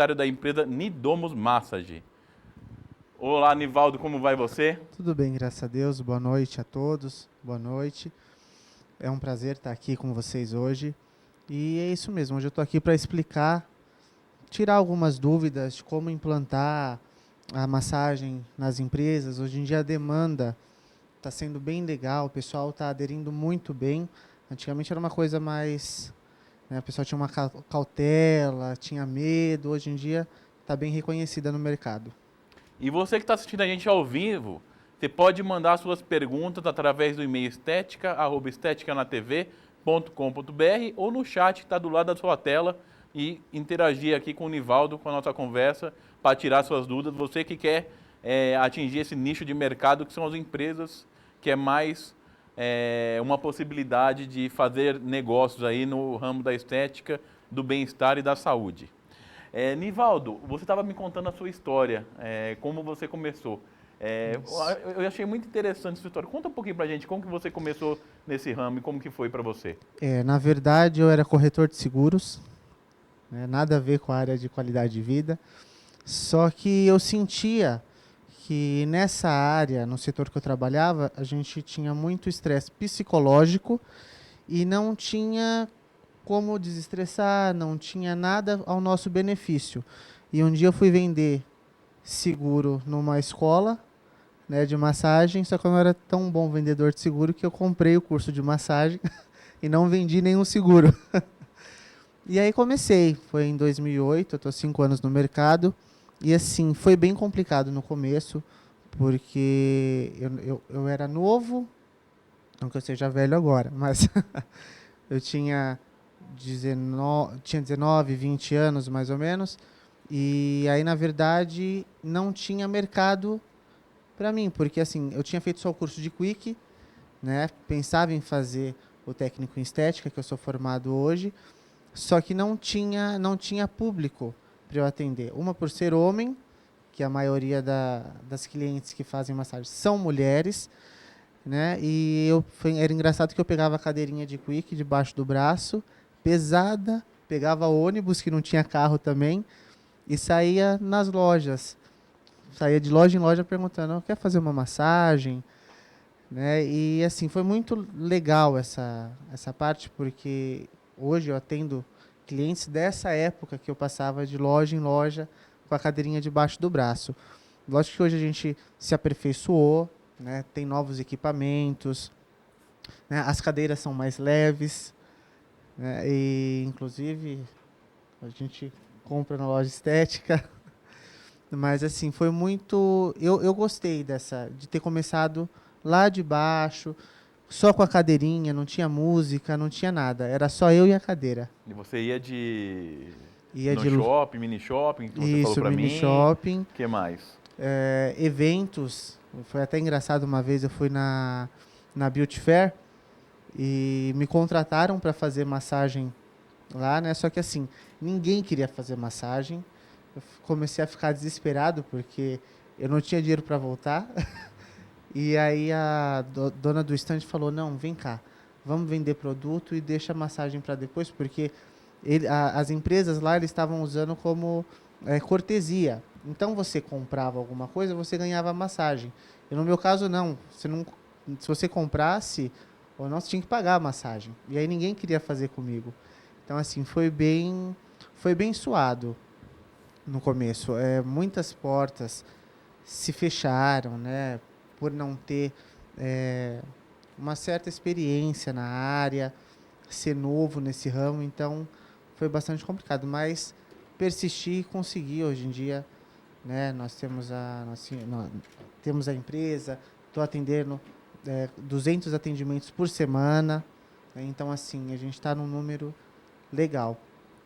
publicitário da empresa Nidomos Massage. Olá, Nivaldo, como vai você? Tudo bem, graças a Deus. Boa noite a todos. Boa noite. É um prazer estar aqui com vocês hoje. E é isso mesmo, hoje eu estou aqui para explicar, tirar algumas dúvidas de como implantar a massagem nas empresas. Hoje em dia a demanda está sendo bem legal, o pessoal está aderindo muito bem. Antigamente era uma coisa mais, né, o pessoal tinha uma cautela, tinha medo. Hoje em dia está bem reconhecida no mercado. E você que está assistindo a gente ao vivo, você pode mandar suas perguntas através do e-mail estetica@esteticanaTV.com.br ou no chat que está do lado da sua tela e interagir aqui com o Nivaldo, com a nossa conversa, para tirar suas dúvidas. Você que quer atingir esse nicho de mercado, que são as empresas, que é mais uma possibilidade de fazer negócios aí no ramo da estética, do bem-estar e da saúde. Nivaldo, você estava me contando a sua história, como você começou. Eu achei muito interessante essa história. Conta um pouquinho pra gente como que você começou nesse ramo e como que foi para você. Na verdade, eu era corretor de seguros, né, nada a ver com a área de qualidade de vida. Só que eu sentia que nessa área, no setor que eu trabalhava, a gente tinha muito estresse psicológico e não tinha como desestressar, não tinha nada ao nosso benefício. E um dia eu fui vender seguro numa escola, né, de massagem, só que eu não era tão bom vendedor de seguro que eu comprei o curso de massagem e não vendi nenhum seguro. E aí comecei, foi em 2008, eu estou 5 anos no mercado, e assim, foi bem complicado no começo, porque eu era novo, não que eu seja velho agora, mas eu tinha 19, 20 anos mais ou menos, e aí na verdade não tinha mercado para mim, porque assim, eu tinha feito só o curso de Quick, né, pensava em fazer o técnico em estética, que eu sou formado hoje, só que não tinha público para eu atender. Uma por ser homem, que a maioria das clientes que fazem massagem são mulheres, né? E era engraçado que eu pegava a cadeirinha de Quick debaixo do braço, pesada, pegava ônibus que não tinha carro também e saía nas lojas. Saía de loja em loja perguntando: quer fazer uma massagem? Né? E assim, foi muito legal essa parte, porque hoje eu atendo clientes dessa época que eu passava de loja em loja com a cadeirinha debaixo do braço. Lógico que hoje a gente se aperfeiçoou, né? Tem novos equipamentos, né? As cadeiras são mais leves, né? E inclusive a gente compra na loja estética. Mas assim, foi muito. Eu gostei de ter começado lá de baixo, só com a cadeirinha, não tinha música, não tinha nada. Era só eu e a cadeira. E você ia Ia no de shopping, mini shopping, que você falou isso, para mini mim. shopping, O que mais? eventos. Foi até engraçado, uma vez eu fui na Beauty Fair e me contrataram para fazer massagem lá, né? Só que assim, ninguém queria fazer massagem. Eu comecei a ficar desesperado porque eu não tinha dinheiro para voltar. E aí a dona do stand falou: não, vem cá, vamos vender produto e deixa a massagem para depois, porque as empresas lá eles estavam usando como cortesia. Então você comprava alguma coisa, você ganhava massagem. E no meu caso não, se você comprasse ou não, você tinha que pagar a massagem. E aí ninguém queria fazer comigo. Então assim, foi bem suado no começo. Muitas portas se fecharam, né, por não ter é, uma certa experiência na área, ser novo nesse ramo, então foi bastante complicado, mas persisti e consegui. Hoje em dia, né, nós temos a empresa, estou atendendo 200 atendimentos por semana, né, então assim, a gente está num número legal.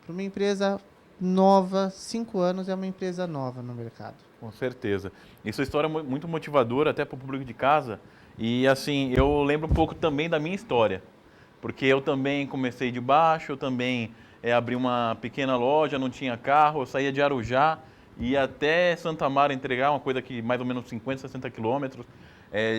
Para uma empresa nova, 5 anos é uma empresa nova no mercado. Com certeza. E sua história é muito motivadora até para o público de casa. E assim, eu lembro um pouco também da minha história. Porque eu também comecei de baixo, eu também abri uma pequena loja, não tinha carro, eu saía de Arujá, ia até Santa Mara entregar uma coisa que mais ou menos 50, 60 quilômetros,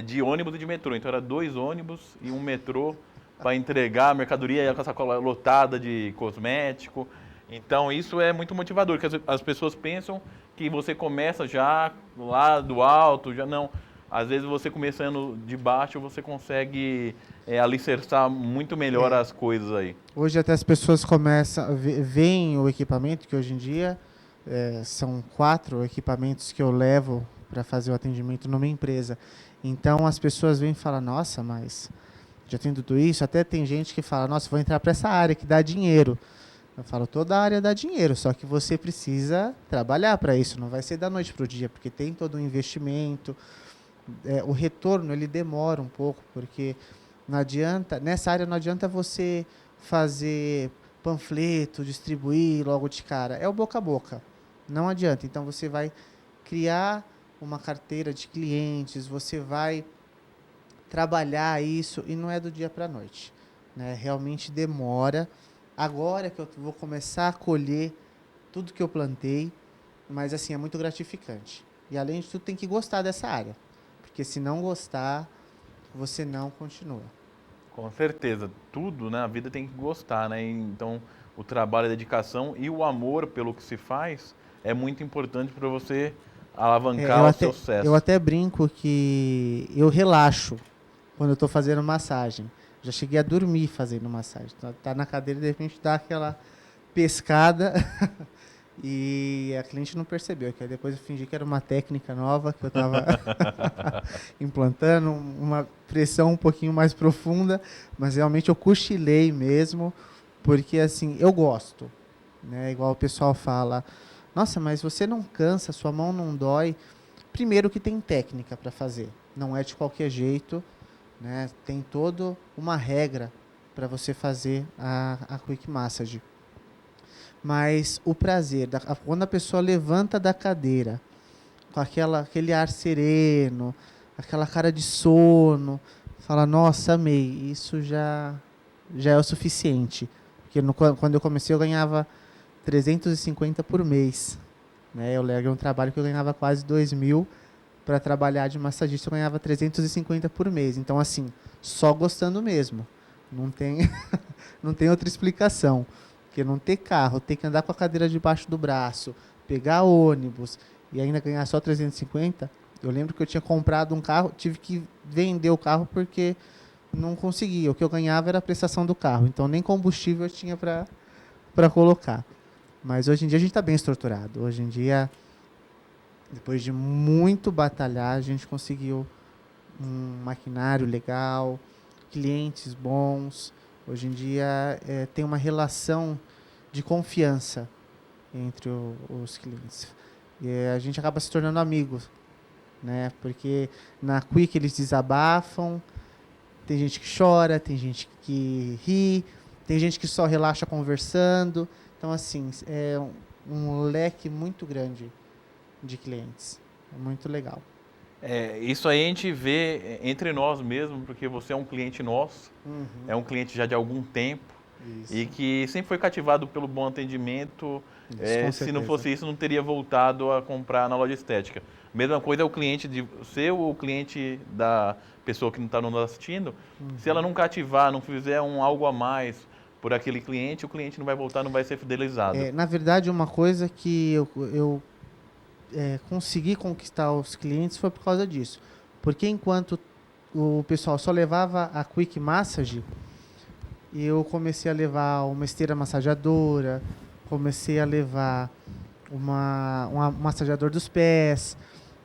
de ônibus e de metrô. Então era 2 ônibus e um metrô para entregar a mercadoria, ia com a sacola lotada de cosmético. Então isso é muito motivador, que as pessoas pensam que você começa já lá do alto, já não. Às vezes você começando de baixo, você consegue alicerçar muito melhor É, as coisas aí. hoje até as pessoas começam, veem o equipamento, que hoje em dia são 4 equipamentos que eu levo para fazer o atendimento numa empresa. Então as pessoas vêm e falam, nossa, mas já tem tudo isso? Até tem gente que fala, nossa, vou entrar para essa área que dá dinheiro. Eu falo, toda área dá dinheiro, só que você precisa trabalhar para isso, não vai ser da noite para o dia, porque tem todo um investimento. O retorno ele demora um pouco, porque não adianta, nessa área não adianta você fazer panfleto, distribuir logo de cara. É o boca a boca. Não adianta. Então você vai criar uma carteira de clientes, você vai trabalhar isso e não é do dia para a noite, né? Realmente demora. Agora que eu vou começar a colher tudo que eu plantei, mas assim é muito gratificante. E além de tudo tem que gostar dessa área, porque se não gostar, você não continua. Com certeza, tudo na vida tem que gostar, né? Então, o trabalho, a dedicação e o amor pelo que se faz é muito importante para você É, alavancar o seu eu sucesso. até brinco que eu relaxo quando eu estou fazendo massagem. Já cheguei a dormir fazendo massagem. Tá na cadeira e de repente dá aquela pescada e a cliente não percebeu, que aí depois eu fingi que era uma técnica nova que eu estava implantando, uma pressão um pouquinho mais profunda, mas realmente eu cochilei mesmo, porque assim, eu gosto, né? Igual o pessoal fala, nossa, mas você não cansa, sua mão não dói. Primeiro que tem técnica para fazer, não é de qualquer jeito, né? Tem toda uma regra para você fazer a quick massage. Mas o prazer, quando a pessoa levanta da cadeira, com aquele ar sereno, aquela cara de sono, fala, nossa, amei, isso já é o suficiente. Porque quando eu comecei eu ganhava 350 por mês. Né? Eu larguei um trabalho que eu ganhava quase 2.000 para trabalhar de massagista, eu ganhava 350 por mês. Então, assim, só gostando mesmo. Não tem, não tem outra explicação. Porque não ter carro, ter que andar com a cadeira debaixo do braço, pegar ônibus e ainda ganhar só 350. Eu lembro que eu tinha comprado um carro, tive que vender o carro porque não conseguia. O que eu ganhava era a prestação do carro. Então nem combustível eu tinha para colocar. Mas hoje em dia a gente está bem estruturado. Hoje em dia, depois de muito batalhar, a gente conseguiu um maquinário legal, clientes bons. Hoje em dia tem uma relação de confiança entre os clientes. E a gente acaba se tornando amigos, né? Porque na Quick eles desabafam, tem gente que chora, tem gente que ri, tem gente que só relaxa conversando. Então, assim, é um leque muito grande de clientes. É muito legal. Isso aí a gente vê entre nós mesmo, porque você é um cliente nosso, Uhum. é um cliente já de algum tempo e Isso, que sempre foi cativado pelo bom atendimento. isso, com Se não certeza. fosse isso, não teria voltado a comprar na loja estética. Mesma coisa é o cliente de seu ou o cliente da pessoa que não está nos assistindo. Se ela Uhum. não cativar, não fizer algo a mais por aquele cliente, o cliente não vai voltar, não vai ser fidelizado. Na verdade, uma coisa que eu consegui conquistar os clientes foi por causa disso. Porque enquanto o pessoal só levava a Quick Massage, eu comecei a levar uma esteira massageadora, comecei a levar um massageador dos pés.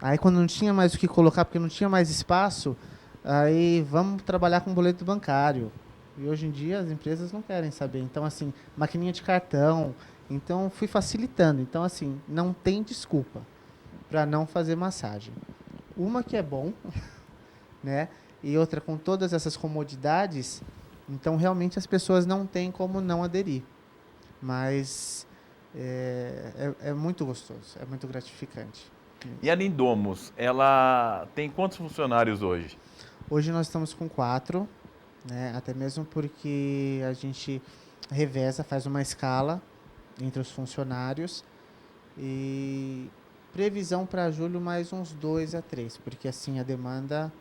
Aí quando não tinha mais o que colocar, porque não tinha mais espaço, aí vamos trabalhar com boleto bancário. E hoje em dia as empresas não querem saber. Então, assim, maquininha de cartão. Então, fui facilitando. Então, assim, não tem desculpa para não fazer massagem. Uma que é bom, né? E outra com todas essas comodidades, então realmente as pessoas não têm como não aderir. Mas é muito gostoso, é muito gratificante. E a Lindomos, ela tem quantos funcionários hoje? Hoje nós estamos com 4, né? Até mesmo porque a gente reveza, faz uma escala entre os funcionários e previsão para julho mais uns 2 a 3, porque assim a demanda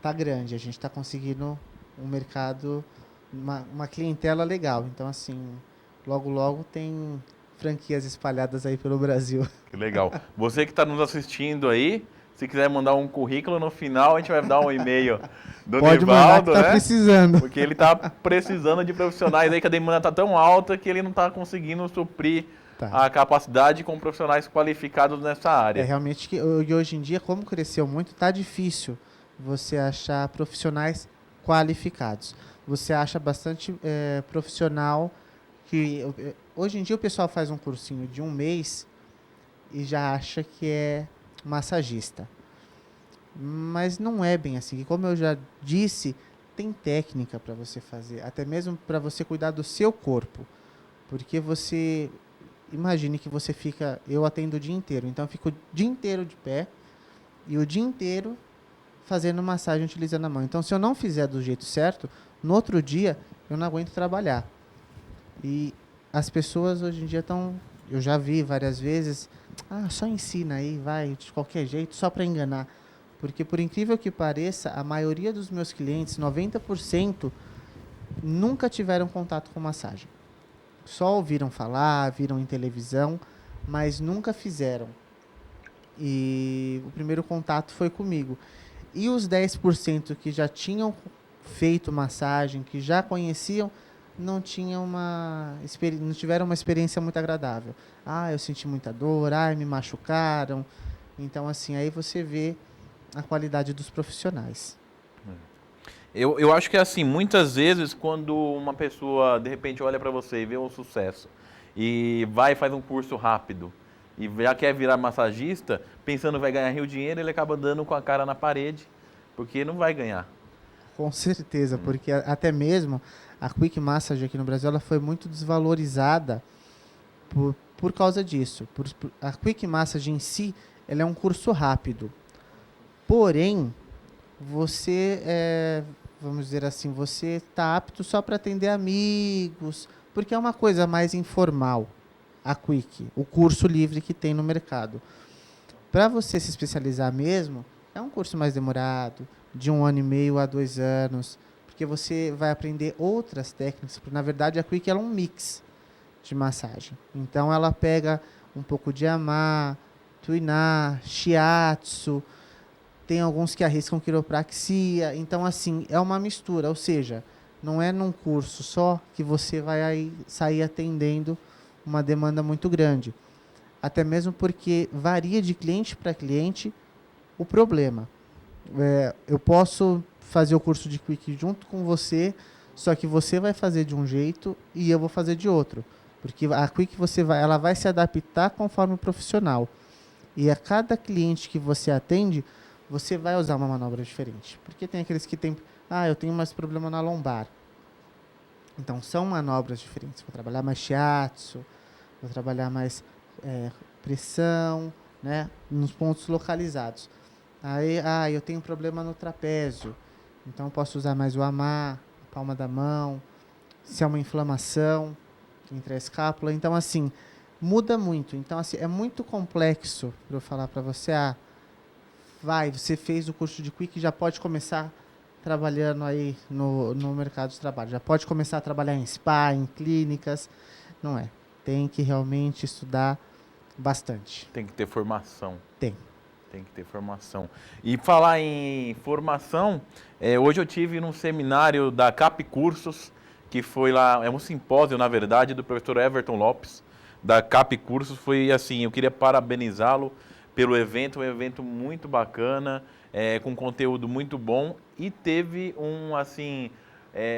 tá grande, a gente está conseguindo um mercado, uma clientela legal. Então, assim, logo, logo tem franquias espalhadas aí pelo Brasil. Que legal. Você que está nos assistindo aí, se quiser mandar um currículo no final, a gente vai dar um e-mail do Pode mandar que Nivaldo, tá né? precisando. Porque ele está precisando de profissionais aí, que a demanda está tão alta que ele não está conseguindo suprir Tá. a capacidade com profissionais qualificados nessa É área. realmente que e hoje em dia, como cresceu muito, tá difícil você achar profissionais qualificados. Você acha bastante profissional que hoje em dia o pessoal faz um cursinho de um mês e já acha que é massagista. Mas não é bem assim. E como eu já disse, tem técnica para você fazer, até mesmo para você cuidar do seu corpo. Porque você imagine que você fica, eu atendo o dia inteiro, então eu fico o dia inteiro de pé e o dia inteiro fazendo massagem utilizando a mão. Então se eu não fizer do jeito certo, no outro dia eu não aguento trabalhar. E as pessoas hoje em dia estão, eu já vi várias vezes, só ensina aí, vai, de qualquer jeito, só para enganar. Porque por incrível que pareça, a maioria dos meus clientes, 90%, nunca tiveram contato com massagem. Só ouviram falar, viram em televisão, mas nunca fizeram. E o primeiro contato foi comigo. E os 10% que já tinham feito massagem, que já conheciam, não tiveram uma experiência muito agradável. Eu senti muita dor, me machucaram. Então, assim, aí você vê a qualidade dos profissionais. Eu acho que é assim, muitas vezes quando uma pessoa de repente olha para você e vê um sucesso e vai e faz um curso rápido e já quer virar massagista, pensando que vai ganhar rio dinheiro, ele acaba dando com a cara na parede, porque não vai ganhar. Com certeza, porque até mesmo a Quick Massage aqui no Brasil ela foi muito desvalorizada por causa disso. A Quick Massage em si, ela é um curso rápido. Porém, vamos dizer assim, você está apto só para atender amigos, porque é uma coisa mais informal, a Quick, o curso livre que tem no mercado. Para você se especializar mesmo, é um curso mais demorado, de 1 ano e meio a 2 anos, porque você vai aprender outras técnicas, porque na verdade a Quick ela é um mix de massagem. Então ela pega um pouco de Ama, Tuiná, Shiatsu, tem alguns que arriscam quiropraxia, então assim, é uma mistura, ou seja, não é num curso só que você vai aí sair atendendo uma demanda muito grande. Até mesmo porque varia de cliente para cliente o problema. Eu posso fazer o curso de Quick junto com você, só que você vai fazer de um jeito e eu vou fazer de outro. Porque a Quick ela vai se adaptar conforme o profissional. E a cada cliente que você atende, você vai usar uma manobra diferente. Porque tem aqueles que tem, eu tenho mais problema na lombar. Então são manobras diferentes. Vou trabalhar mais shiatsu, vou trabalhar mais pressão, né, nos pontos localizados. Aí, eu tenho problema no trapézio, então eu posso usar mais o Ama, a palma da mão, se é uma inflamação entre a escápula. Então, assim, muda muito. Então, assim, é muito complexo para eu falar para você, você fez o curso de Quick, já pode começar trabalhando aí no mercado de trabalho. Já pode começar a trabalhar em spa, em clínicas. Não é. Tem que realmente estudar bastante. Tem que ter formação. Tem que ter formação. E falar em formação, hoje eu tive num seminário da CAP Cursos, que foi lá, é um simpósio, na verdade, do professor Everton Lopes, da CAP Cursos. Foi assim, eu queria parabenizá-lo pelo evento, um evento muito bacana, com conteúdo muito bom, e teve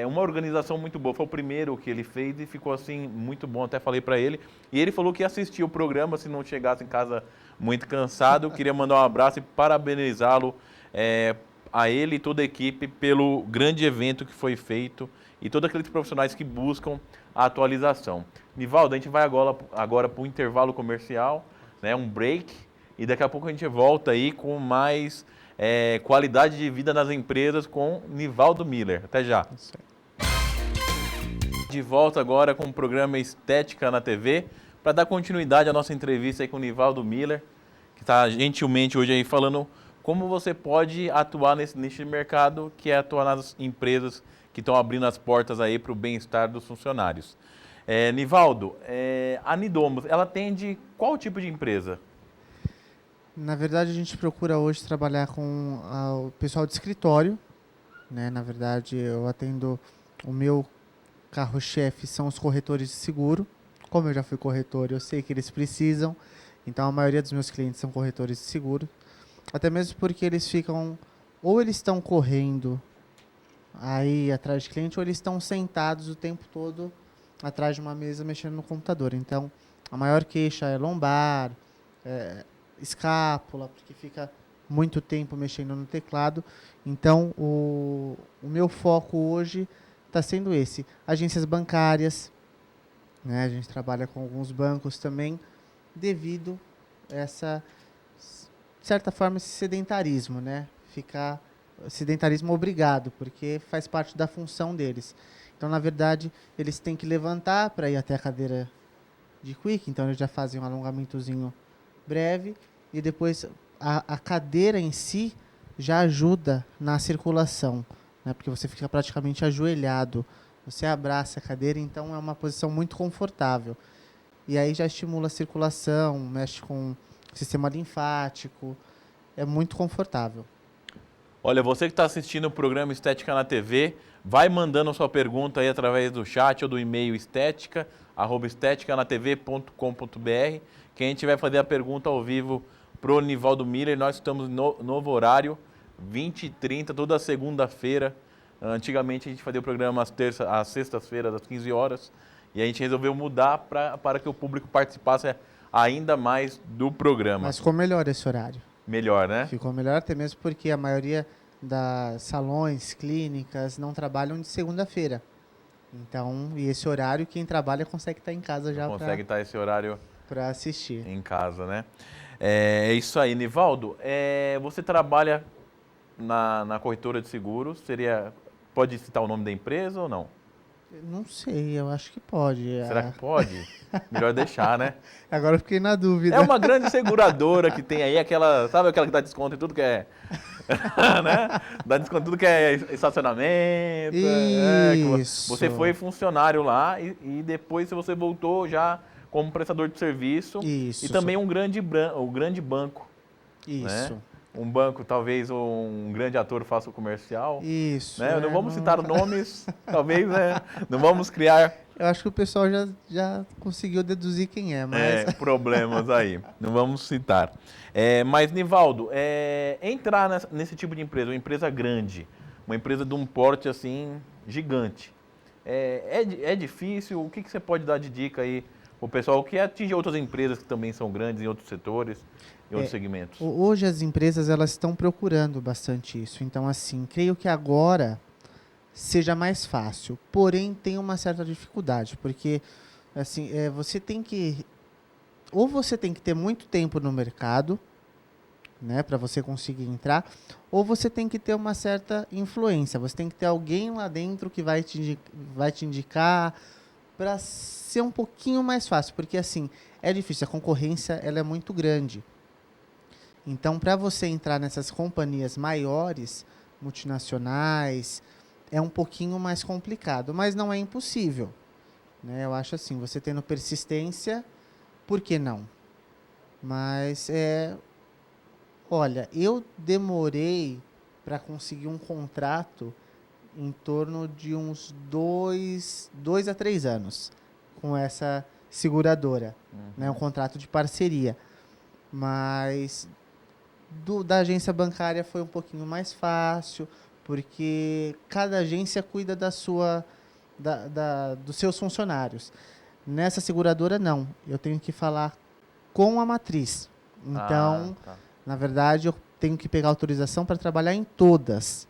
uma organização muito boa. Foi o primeiro que ele fez e ficou assim muito bom, até falei para ele. E ele falou que ia assistir o programa se não chegasse em casa muito cansado. Eu queria mandar um abraço e parabenizá-lo, a ele e toda a equipe pelo grande evento que foi feito e todos aqueles profissionais que buscam a atualização. Nivaldo, a gente vai agora para o intervalo comercial, né, um break, e daqui a pouco a gente volta aí com mais qualidade de vida nas empresas com Nivaldo Miller. Até já. De volta agora com o programa Estética na TV, para dar continuidade à nossa entrevista aí com o Nivaldo Miller, que está gentilmente hoje aí falando como você pode atuar nesse nicho de mercado, que é atuar nas empresas que estão abrindo as portas aí para o bem-estar dos funcionários. Nivaldo, a Nidomos, ela atende qual tipo de empresa? Na verdade, a gente procura hoje trabalhar com o pessoal de escritório, né? Na verdade, eu atendo, o meu carro-chefe são os corretores de seguro. Como eu já fui corretor, eu sei que eles precisam. Então, a maioria dos meus clientes são corretores de seguro. Até mesmo porque eles ficam, ou eles estão correndo aí atrás de cliente, ou eles estão sentados o tempo todo atrás de uma mesa mexendo no computador. Então, a maior queixa é lombar, é, escápula, porque fica muito tempo mexendo no teclado. Então, o meu foco hoje está sendo esse. Agências bancárias, né? A gente trabalha com alguns bancos também, devido a essa, de certa forma, esse sedentarismo, né? Ficar sedentarismo obrigado, porque faz parte da função deles. Então, na verdade, eles têm que levantar para ir até a cadeira de quick, então eles já fazem um alongamentozinho breve e depois a cadeira em si já ajuda na circulação, né? Porque você fica praticamente ajoelhado, você abraça a cadeira, então é uma posição muito confortável. E aí já estimula a circulação, mexe com o sistema linfático, é muito confortável. Olha, você que está assistindo o programa Estética na TV, vai mandando a sua pergunta aí através do chat ou do e-mail estetica@esteticanaTV.com.br, que a gente vai fazer a pergunta ao vivo pro Nivaldo Miller. Nós estamos no novo horário, 20h30, toda segunda-feira. Antigamente a gente fazia o programa às sextas-feiras, às 15 horas, e a gente resolveu mudar para que o público participasse ainda mais do programa. Mas ficou melhor esse horário. Melhor, né? Ficou melhor até mesmo porque a maioria das salões, clínicas, não trabalham de segunda-feira. Então, e esse horário, quem trabalha consegue estar em casa já Consegue estar esse horário para assistir. em casa, né? É isso aí, Nivaldo. Você trabalha na corretora de seguros? Pode citar o nome da empresa ou não? Não sei, eu acho que pode. Será que pode? Melhor deixar, né? Agora eu fiquei na dúvida. É uma grande seguradora que tem aí, sabe aquela que dá desconto em tudo que é, né? Dá desconto em tudo que é estacionamento. Isso. Você foi funcionário lá e depois você voltou já como prestador de serviço. Isso. E também um grande banco. Isso. Né? Um banco, talvez um grande ator faça o comercial. Isso. Né? Não vamos citar nomes, talvez, né? Não vamos criar Eu acho que o pessoal já conseguiu deduzir quem é, mas... problemas aí. Não vamos citar. Mas, Nivaldo, entrar nesse tipo de empresa, uma empresa grande, uma empresa de um porte assim gigante, é difícil? O que você pode dar de dica aí para o pessoal que atinge outras empresas que também são grandes em outros setores, em outros segmentos? Hoje as empresas elas estão procurando bastante isso. Então, assim, creio que agora seja mais fácil. Porém, tem uma certa dificuldade, porque assim, você tem que ter muito tempo no mercado, né, para você conseguir entrar, ou você tem que ter uma certa influência. Você tem que ter alguém lá dentro que vai te indicar para ser um pouquinho mais fácil, porque assim, é difícil, a concorrência ela é muito grande. Então, para você entrar nessas companhias maiores, multinacionais, é um pouquinho mais complicado, mas não é impossível, né? Eu acho assim, você tendo persistência, por que não? Mas, olha, eu demorei para conseguir um contrato em torno de uns 2 a 3 anos com essa seguradora, né? Um contrato de parceria. Mas da agência bancária foi um pouquinho mais fácil, porque cada agência cuida dos seus funcionários. Nessa seguradora, não. Eu tenho que falar com a matriz. Então, na verdade, eu tenho que pegar autorização para trabalhar em todas.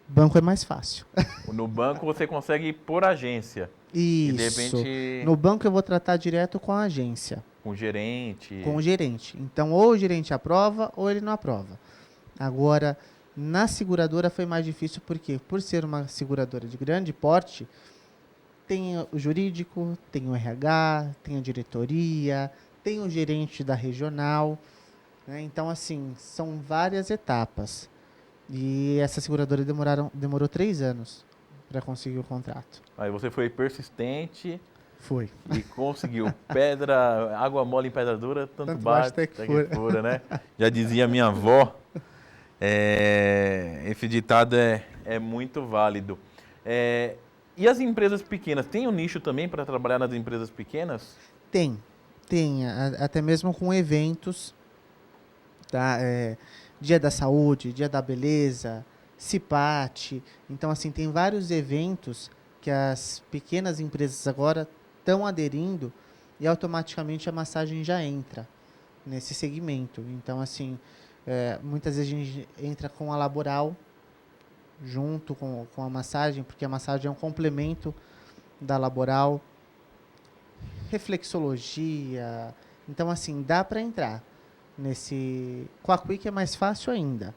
Banco é mais fácil. No banco você consegue ir por agência. Isso. E de repente... No banco eu vou tratar direto com a agência. Com o gerente. Com o gerente. Então, ou o gerente aprova ou ele não aprova. Agora, na seguradora foi mais difícil porque, por ser uma seguradora de grande porte, tem o jurídico, tem o RH, tem a diretoria, tem o gerente da regional, né? Então, assim, são várias etapas. E essa seguradora demorou 3 anos para conseguir o contrato. Aí você foi persistente. Foi. E conseguiu. Pedra, água mole em pedra dura, tanto Tanto bate bate até que até que fura. fura, né? Já dizia minha avó. Esse ditado é muito válido. E as empresas pequenas? Tem um nicho também para trabalhar nas empresas pequenas? Tem, tem, até mesmo com eventos, tá? Dia da Saúde, Dia da Beleza, CIPAT. Então, assim, tem vários eventos que as pequenas empresas agora estão aderindo e automaticamente a massagem já entra nesse segmento. Então, assim, muitas vezes a gente entra com a laboral junto com a massagem, porque a massagem é um complemento da laboral, reflexologia. Então, assim, dá para entrar nesse. Com a Quick é mais fácil ainda.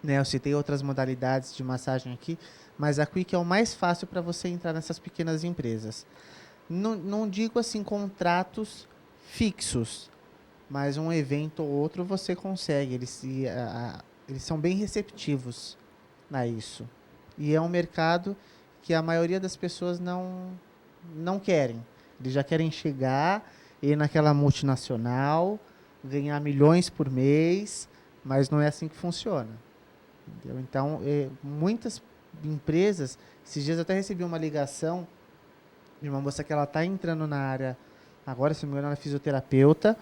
Né? Eu citei outras modalidades de massagem aqui, mas a Quick é o mais fácil para você entrar nessas pequenas empresas. Não digo assim contratos fixos, mas um evento ou outro você consegue. Eles são bem receptivos a isso. E é um mercado que a maioria das pessoas não querem. Eles já querem chegar, ir naquela multinacional, ganhar milhões por mês, mas não é assim que funciona. Entendeu? Então, muitas empresas, esses dias eu até recebi uma ligação de uma moça que ela está entrando na área, agora, se não me engano, ela é fisioterapeuta,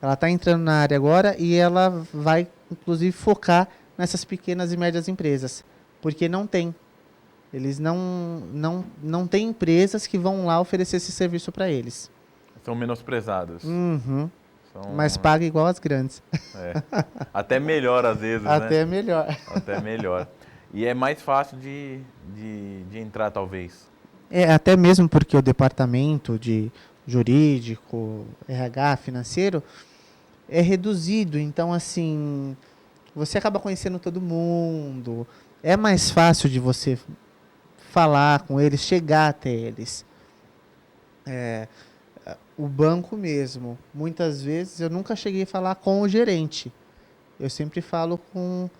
ela está entrando na área agora e ela vai, inclusive, focar nessas pequenas e médias empresas, porque não tem. Eles não têm empresas que vão lá oferecer esse serviço para eles. São menosprezados. Uhum. São, Mas paga igual as grandes. até melhor às vezes, né? Até melhor. Até melhor. E é mais fácil de entrar, talvez. Até mesmo porque o departamento de jurídico, RH, financeiro, é reduzido. Então, assim, você acaba conhecendo todo mundo. É mais fácil de você falar com eles, chegar até eles. O banco mesmo, muitas vezes eu nunca cheguei a falar com o gerente. Eu sempre falo com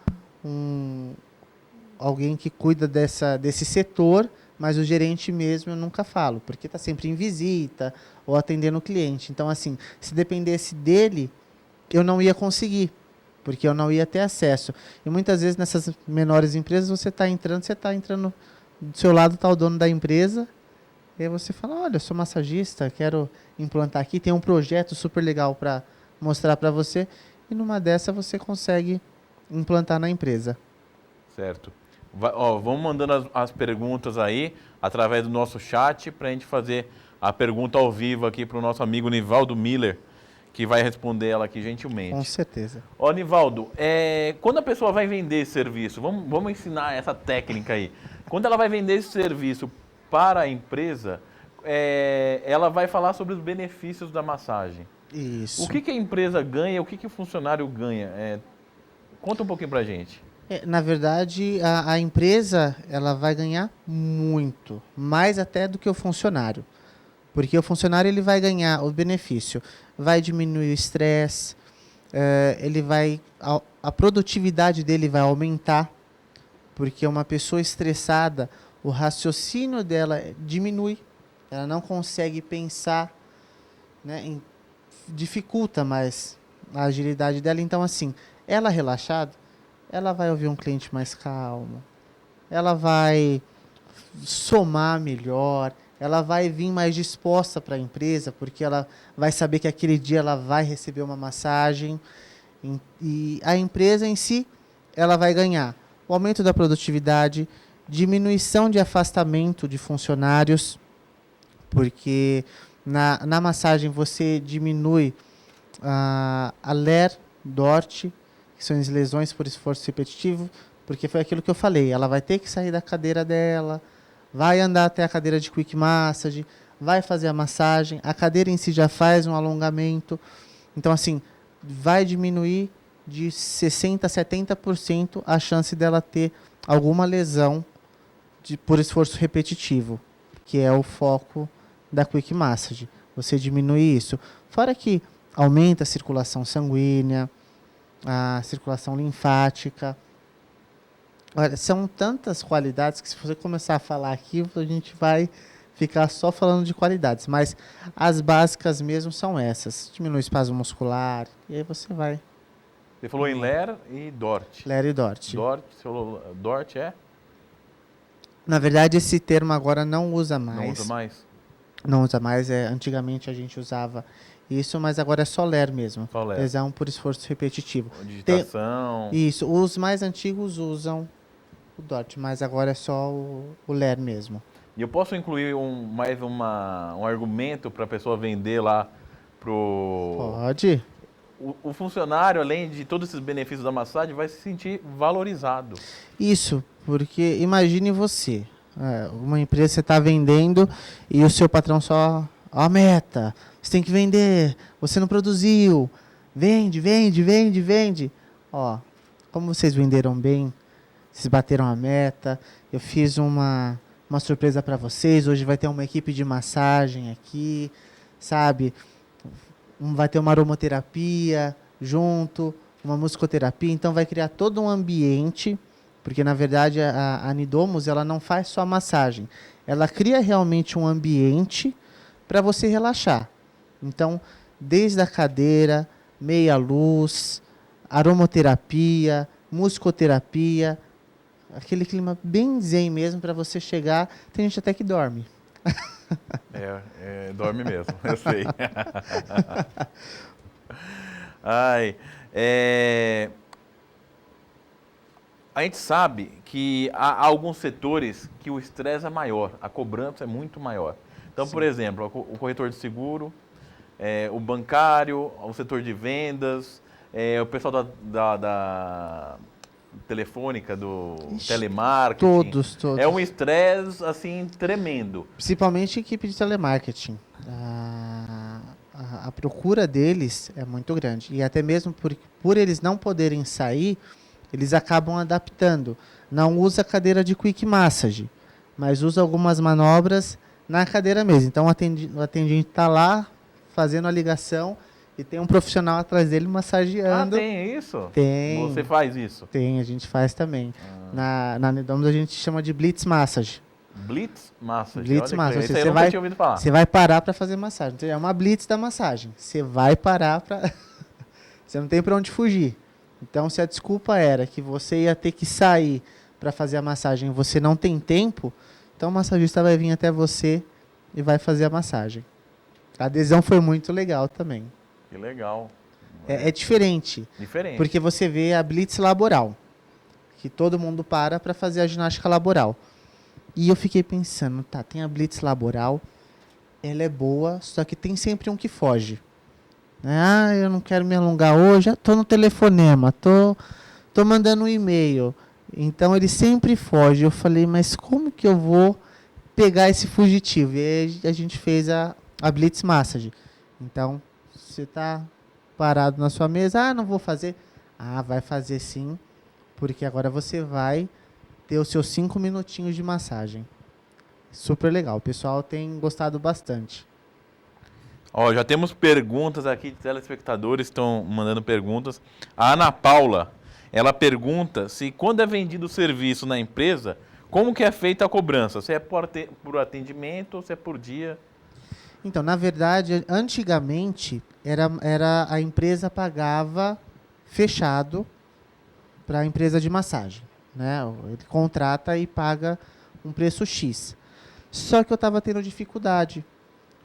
alguém que cuida desse setor, mas o gerente mesmo eu nunca falo, porque está sempre em visita ou atendendo o cliente. Então, assim, se dependesse dele, eu não ia conseguir, porque eu não ia ter acesso. E muitas vezes nessas menores empresas você está entrando, do seu lado está o dono da empresa, e aí você fala, olha, eu sou massagista, quero implantar aqui, tem um projeto super legal para mostrar para você, e numa dessa você consegue implantar na empresa. Certo. Vamos mandando as perguntas aí, através do nosso chat, para a gente fazer a pergunta ao vivo aqui para o nosso amigo Nivaldo Miller, que vai responder ela aqui gentilmente. Com certeza. Nivaldo, quando a pessoa vai vender esse serviço, vamos ensinar essa técnica aí. Quando ela vai vender esse serviço para a empresa, ela vai falar sobre os benefícios da massagem. Isso. O que a empresa ganha, o que o funcionário ganha? Conta um pouquinho para a gente. Na verdade, a empresa ela vai ganhar muito, mais até do que o funcionário. Porque o funcionário ele vai ganhar o benefício, vai diminuir o estresse, a produtividade dele vai aumentar, porque uma pessoa estressada, o raciocínio dela diminui, ela não consegue pensar, né, dificulta mais a agilidade dela. Então, assim, ela relaxada, ela vai ouvir um cliente mais calmo, ela vai somar melhor, ela vai vir mais disposta para a empresa, porque ela vai saber que aquele dia ela vai receber uma massagem, e a empresa em si, ela vai ganhar o aumento da produtividade, diminuição de afastamento de funcionários, porque na massagem você diminui a LER, DORT, que são as lesões por esforço repetitivo, porque foi aquilo que eu falei, ela vai ter que sair da cadeira dela, vai andar até a cadeira de Quick Massage, vai fazer a massagem, a cadeira em si já faz um alongamento, então assim, vai diminuir de 60% a 70% a chance dela ter alguma lesão por esforço repetitivo, que é o foco da Quick Massage. Você diminui isso. Fora que aumenta a circulação sanguínea, a circulação linfática. Olha, são tantas qualidades que se você começar a falar aqui, a gente vai ficar só falando de qualidades, mas as básicas mesmo são essas. Diminui o espasmo muscular, e aí você vai. Você falou em Ler e Dort. Ler e Dort. Dort, você falou, Dort é? Na verdade, esse termo agora não usa mais. Não usa mais? Não usa mais. Antigamente a gente usava isso, mas agora é só Ler mesmo. Só Ler. Lesão por esforço repetitivo. Digitação. Isso. Os mais antigos usam o Dort, mas agora é só o Ler mesmo. E eu posso incluir mais um argumento para a pessoa vender lá pro... Pode. O funcionário, além de todos esses benefícios da massagem, vai se sentir valorizado. Isso, porque imagine você, uma empresa que você está vendendo e o seu patrão só, ó, a meta, você tem que vender, você não produziu, vende, vende, vende, vende. Ó, como vocês venderam bem, vocês bateram a meta, eu fiz uma surpresa para vocês, hoje vai ter uma equipe de massagem aqui, sabe? Vai ter uma aromaterapia junto, uma musicoterapia, então vai criar todo um ambiente, porque na verdade a Nidomos ela não faz só massagem, ela cria realmente um ambiente para você relaxar. Então, desde a cadeira, meia luz, aromaterapia, musicoterapia, aquele clima bem zen mesmo para você chegar. Tem gente até que dorme. Dorme mesmo, eu sei. Ai, a gente sabe que há alguns setores que o estresse é maior, a cobrança é muito maior. Então, Sim. por exemplo, o corretor de seguro, o bancário, o setor de vendas, o pessoal da telefônica, do Ixi, telemarketing. Todos. É um estresse, assim, tremendo. Principalmente equipe de telemarketing. A procura deles é muito grande. E até mesmo por eles não poderem sair, eles acabam adaptando. Não usa cadeira de quick massage, mas usa algumas manobras na cadeira mesmo. Então o atendente está lá fazendo a ligação e tem um profissional atrás dele massageando. Ah, tem isso? Tem. Você faz isso? Tem, a gente faz também. Na Nidomos a gente chama de Blitz Massage. Blitz Massage. Blitz Olha que Massage. legal. Isso aí eu nunca tinha ouvido falar. Você vai parar para fazer massagem. Então, é uma Blitz da massagem. Você vai parar para... Você não tem para onde fugir. Então, se a desculpa era que você ia ter que sair para fazer a massagem e você não tem tempo, então o massagista vai vir até você e vai fazer a massagem. A adesão foi muito legal também. Que legal. É diferente. Diferente. Porque você vê a Blitz laboral, que todo mundo para fazer a ginástica laboral. E eu fiquei pensando, tá, tem a Blitz laboral, ela é boa, só que tem sempre um que foge. Ah, eu não quero me alongar hoje, tô no telefonema, tô mandando um e-mail. Então ele sempre foge. Eu falei, mas como que eu vou pegar esse fugitivo? E aí a gente fez a Blitz Massage. Então, você tá parado na sua mesa, não vou fazer. Vai fazer sim, porque agora você vai ter os seus 5 minutinhos de massagem. Super legal, o pessoal tem gostado bastante. Ó, já temos perguntas aqui de telespectadores, estão mandando perguntas. A Ana Paula, ela pergunta se quando é vendido o serviço na empresa, como que é feita a cobrança? Se é por atendimento ou se é por dia? Então, na verdade, antigamente, era a empresa pagava fechado para a empresa de massagem. Né? Ele contrata e paga um preço X. Só que eu estava tendo dificuldade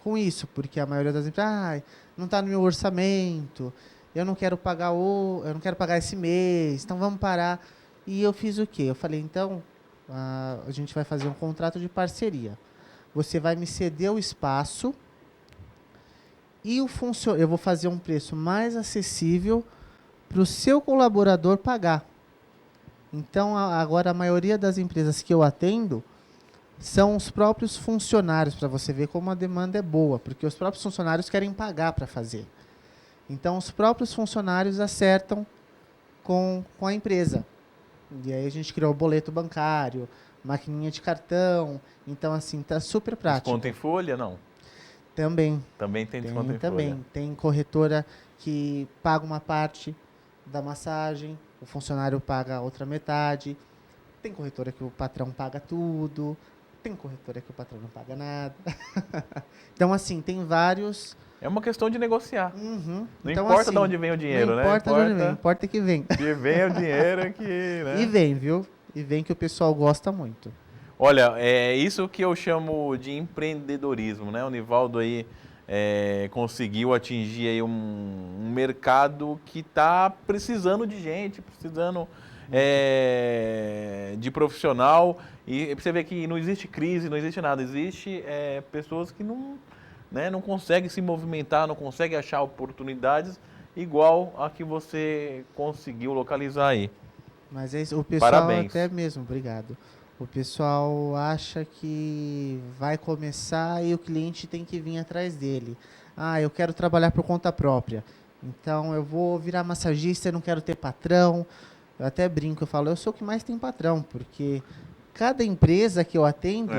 com isso, porque a maioria das empresas, não está no meu orçamento, eu não quero pagar esse mês, então vamos parar. E eu fiz o quê? Eu falei, então, a gente vai fazer um contrato de parceria. Você vai me ceder o espaço e eu vou fazer um preço mais acessível para o seu colaborador pagar. Então, agora a maioria das empresas que eu atendo são os próprios funcionários, para você ver como a demanda é boa, porque os próprios funcionários querem pagar para fazer. Então, os próprios funcionários acertam com a empresa. E aí a gente criou o boleto bancário, maquininha de cartão. Então, assim, tá super prático. Desconto em folha, não? Também. Também tem desconto em também. folha? Tem corretora que paga uma parte da massagem, o funcionário paga a outra metade. Tem corretora que o patrão paga tudo. Tem corretora que o patrão não paga nada. Então, assim, tem vários... É uma questão de negociar. Uhum. Não Então, importa assim, de onde vem o dinheiro, não né? importa de onde vem, importa que vem. Que vem o dinheiro que, né? E vem, viu? E vem que o pessoal gosta muito. Olha, é isso que eu chamo de empreendedorismo, né? O Nivaldo aí conseguiu atingir aí um mercado que está precisando de gente, precisando de profissional. E você vê que não existe crise, não existe nada. Existe pessoas que não, né, não conseguem se movimentar, não conseguem achar oportunidades igual a que você conseguiu localizar aí. Mas é isso, o pessoal Parabéns. até mesmo, obrigado. O pessoal acha que vai começar e o cliente tem que vir atrás dele. Ah, eu quero trabalhar por conta própria. Então eu vou virar massagista, eu não quero ter patrão. Eu até brinco, eu falo, eu sou o que mais tem patrão, porque cada empresa que eu atendo,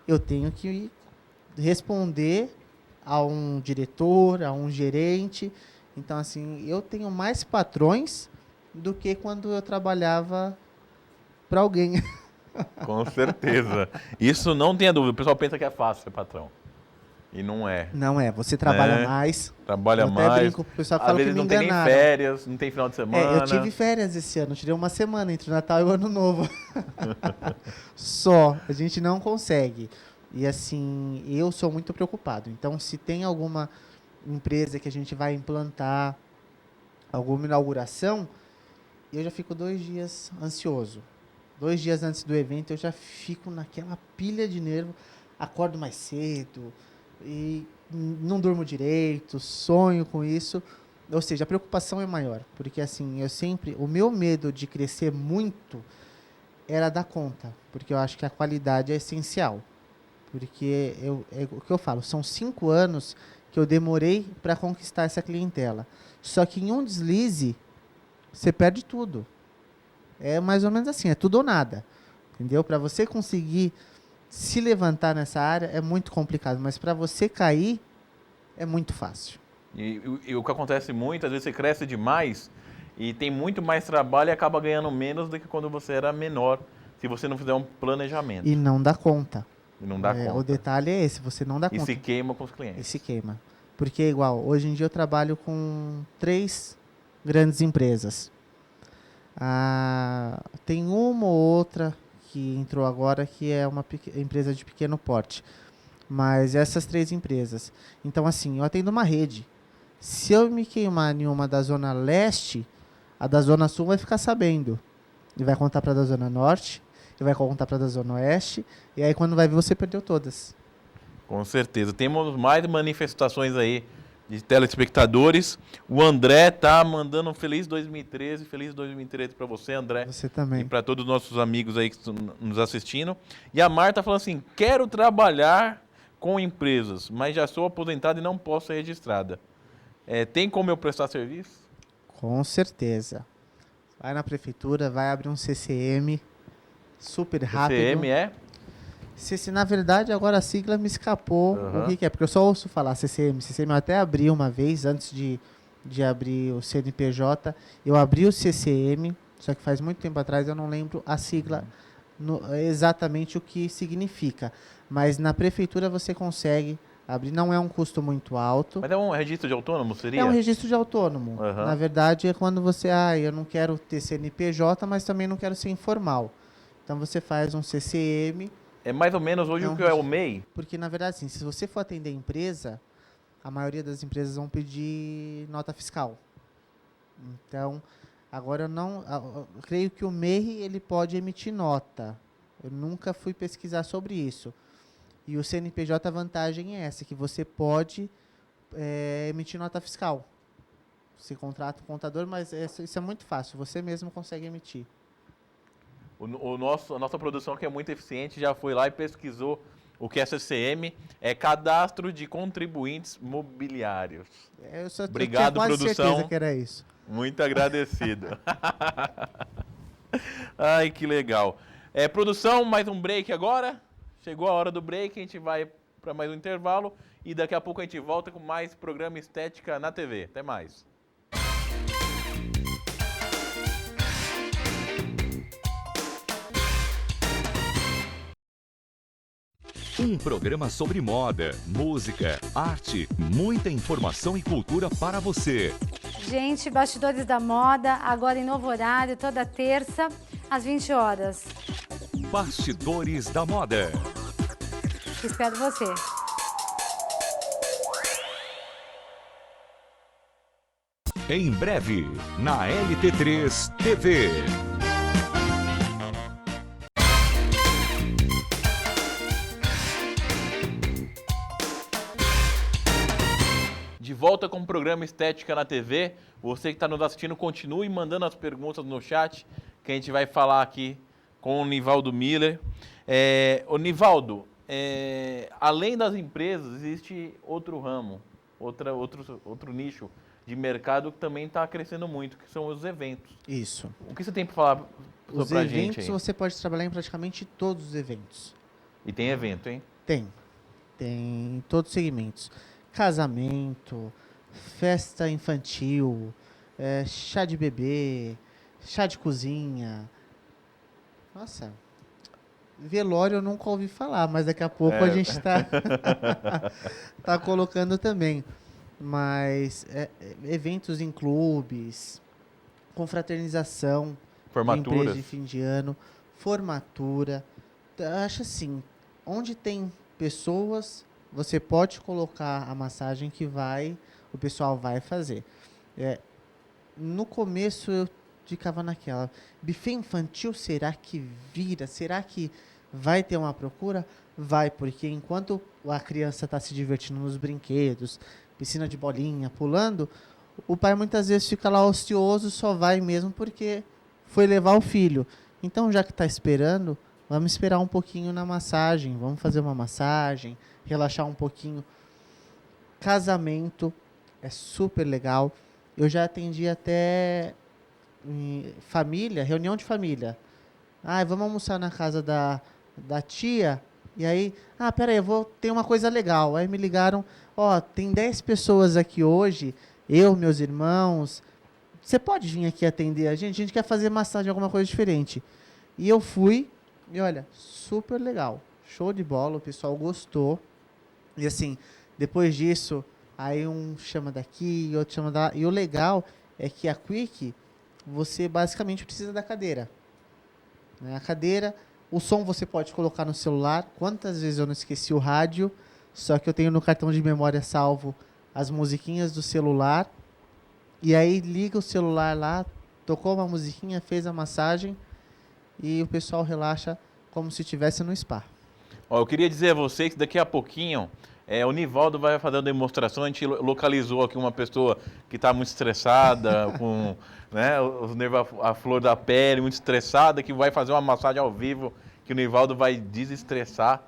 eu tenho que responder a um diretor, a um gerente. Então, assim, eu tenho mais patrões do que quando eu trabalhava para alguém. Com certeza. Isso não tenha dúvida. O pessoal pensa que é fácil ser patrão. E não é. Não é, você trabalha mais. Trabalha Eu até mais. brinco, o pessoal Às fala que vezes me não tem nem enganaram. férias, não tem final de semana. Eu tive férias esse ano, tirei uma semana entre o Natal e o Ano Novo. Só, a gente não consegue. E assim, eu sou muito preocupado. Então, se tem alguma empresa que a gente vai implantar, alguma inauguração, eu já fico 2 dias ansioso. 2 dias antes do evento, eu já fico naquela pilha de nervo, acordo mais cedo e não durmo direito, sonho com isso. Ou seja, a preocupação é maior, porque assim, o meu medo de crescer muito era dar conta, porque eu acho que a qualidade é essencial. Porque é o que eu falo, são 5 anos que eu demorei para conquistar essa clientela. Só que em um deslize, você perde tudo. É mais ou menos assim, é tudo ou nada. Entendeu? Para você conseguir se levantar nessa área é muito complicado, mas para você cair é muito fácil. E o que acontece muito, às vezes você cresce demais e tem muito mais trabalho e acaba ganhando menos do que quando você era menor, se você não fizer um planejamento. E não dá conta. E não dá conta. O detalhe é esse, você não dá E conta. se queima com os E clientes. se queima. Porque é igual, hoje em dia eu trabalho com 3 grandes empresas. Tem uma ou outra que entrou agora que é uma empresa de pequeno porte. Mas essas 3 empresas. Então, assim, eu atendo uma rede. Se eu me queimar em uma da Zona Leste, a da Zona Sul vai ficar sabendo. E vai contar para a da Zona Norte, e vai contar para a da Zona Oeste. E aí, quando vai ver, você perdeu todas. Com certeza. Temos mais manifestações aí de telespectadores. O André tá mandando um feliz 2013. Feliz 2013 para você, André. Você também. E para todos os nossos amigos aí que estão nos assistindo. E a Marta falou assim, quero trabalhar com empresas, mas já sou aposentada e não posso ser registrada. Tem como eu prestar serviço? Com certeza. Vai na prefeitura, vai abrir um CCM super rápido. CCM Na verdade, agora a sigla me escapou o que é, porque eu só ouço falar CCM. CCM eu até abri uma vez, antes de abrir o CNPJ, eu abri o CCM, só que faz muito tempo atrás, eu não lembro a sigla, exatamente o que significa. Mas na prefeitura você consegue abrir, não é um custo muito alto. Mas é um registro de autônomo, seria? É um registro de autônomo. Na verdade, é quando você, eu não quero ter CNPJ, mas também não quero ser informal. Então você faz um CCM. É mais ou menos hoje o que é o MEI? Porque, na verdade, assim, se você for atender empresa, a maioria das empresas vão pedir nota fiscal. Então, agora eu creio que o MEI ele pode emitir nota. Eu nunca fui pesquisar sobre isso. E o CNPJ, a vantagem é essa, que você pode emitir nota fiscal. Você contrata o contador, mas isso é muito fácil, você mesmo consegue emitir. A nossa produção, que é muito eficiente, já foi lá e pesquisou o que é CCM, é Cadastro de Contribuintes Mobiliários. eu Obrigado, tinha quase produção. certeza que era isso. Muito agradecido. Ai, que legal. Produção, mais um break agora. Chegou a hora do break, a gente vai para mais um intervalo e daqui a pouco a gente volta com mais programa Estética na TV. Até mais. Um programa sobre moda, música, arte, muita informação e cultura para você. Gente, Bastidores da Moda, agora em novo horário, toda terça, às 20 horas. Bastidores da Moda. Espero você. Em breve, na LT3 TV. De volta com o programa Estética na TV. Você que está nos assistindo, continue mandando as perguntas no chat, que a gente vai falar aqui com o Nivaldo Miller. Ô Nivaldo, além das empresas, existe outro ramo, outro nicho de mercado que também está crescendo muito, que são os eventos. Isso. O que você tem para falar Os pra gente eventos, aí? você pode trabalhar em praticamente todos os eventos. E tem evento, hein? Tem em todos os segmentos. Casamento, festa infantil, chá de bebê, chá de cozinha. Nossa, velório eu nunca ouvi falar, mas daqui a pouco a gente tá colocando também. Mas eventos em clubes, confraternização de Formaturas. empresa de fim de ano, formatura. Acho assim, onde tem pessoas, você pode colocar a massagem que o pessoal vai fazer. No começo eu ficava naquela, buffet infantil, será que vira? Será que vai ter uma procura? Vai, porque enquanto a criança está se divertindo nos brinquedos, piscina de bolinha, pulando, o pai muitas vezes fica lá ocioso, só vai mesmo porque foi levar o filho. Então, já que está esperando, vamos esperar um pouquinho na massagem, vamos fazer uma massagem, relaxar um pouquinho. Casamento é super legal. Eu já atendi até família, reunião de família. Vamos almoçar na casa da tia. E aí, peraí, tem uma coisa legal. Aí me ligaram, tem 10 pessoas aqui hoje, eu, meus irmãos. Você pode vir aqui atender a gente quer fazer massagem, alguma coisa diferente. E eu fui, e olha, super legal. Show de bola, o pessoal gostou. E assim, depois disso, aí um chama daqui, outro chama da lá. E o legal é que a Quick, você basicamente precisa da cadeira. Né? A cadeira, o som você pode colocar no celular. Quantas vezes eu não esqueci o rádio, só que eu tenho no cartão de memória salvo as musiquinhas do celular. E aí liga o celular lá, tocou uma musiquinha, fez a massagem e o pessoal relaxa como se estivesse no spa. Eu queria dizer a vocês que daqui a pouquinho o Nivaldo vai fazer uma demonstração. A gente localizou aqui uma pessoa que está muito estressada, com os nervos à flor da pele, muito estressada, que vai fazer uma massagem ao vivo, que o Nivaldo vai desestressar.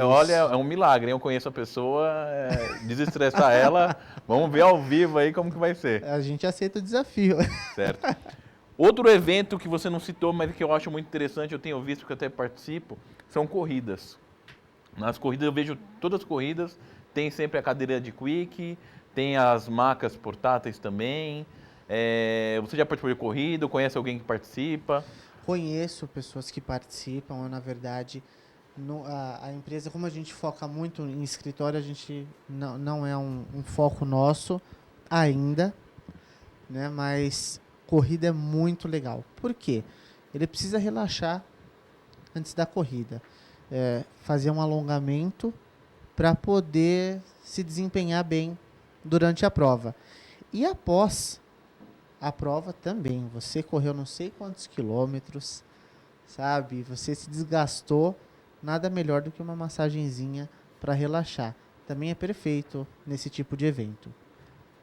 Olha, é um milagre, hein? Eu conheço a pessoa, desestressar ela. Vamos ver ao vivo aí como que vai ser. A gente aceita o desafio. Certo. Outro evento que você não citou, mas que eu acho muito interessante, eu tenho visto que eu até participo, são corridas. Nas corridas, eu vejo todas as corridas, tem sempre a cadeira de quick, tem as macas portáteis também. Você já participou de corrida? Conhece alguém que participa? Conheço pessoas que participam, na verdade, a empresa, como a gente foca muito em escritório, a gente não é um foco nosso ainda, né? Mas corrida é muito legal. Por quê? Ele precisa relaxar antes da corrida. Fazer um alongamento para poder se desempenhar bem durante a prova. E após a prova também, você correu não sei quantos quilômetros, sabe? Você se desgastou, nada melhor do que uma massagenzinha para relaxar. Também é perfeito nesse tipo de evento.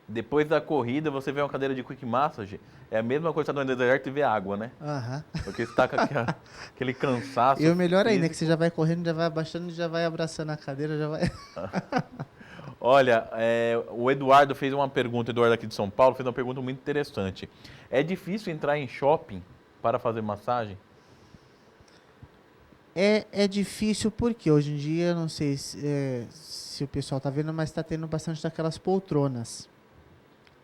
Depois da corrida, você vê uma cadeira de quick massage, é a mesma coisa que você está no deserto e vê água, né? Aham. Porque você está com aquele cansaço. E o melhor ainda é físico. que você já vai correndo, já vai abaixando, já vai abraçando a cadeira, já vai... Olha, o Eduardo fez uma pergunta, Eduardo aqui de São Paulo, fez uma pergunta muito interessante. É difícil entrar em shopping para fazer massagem? É difícil porque hoje em dia, não sei se o pessoal está vendo, mas está tendo bastante daquelas poltronas.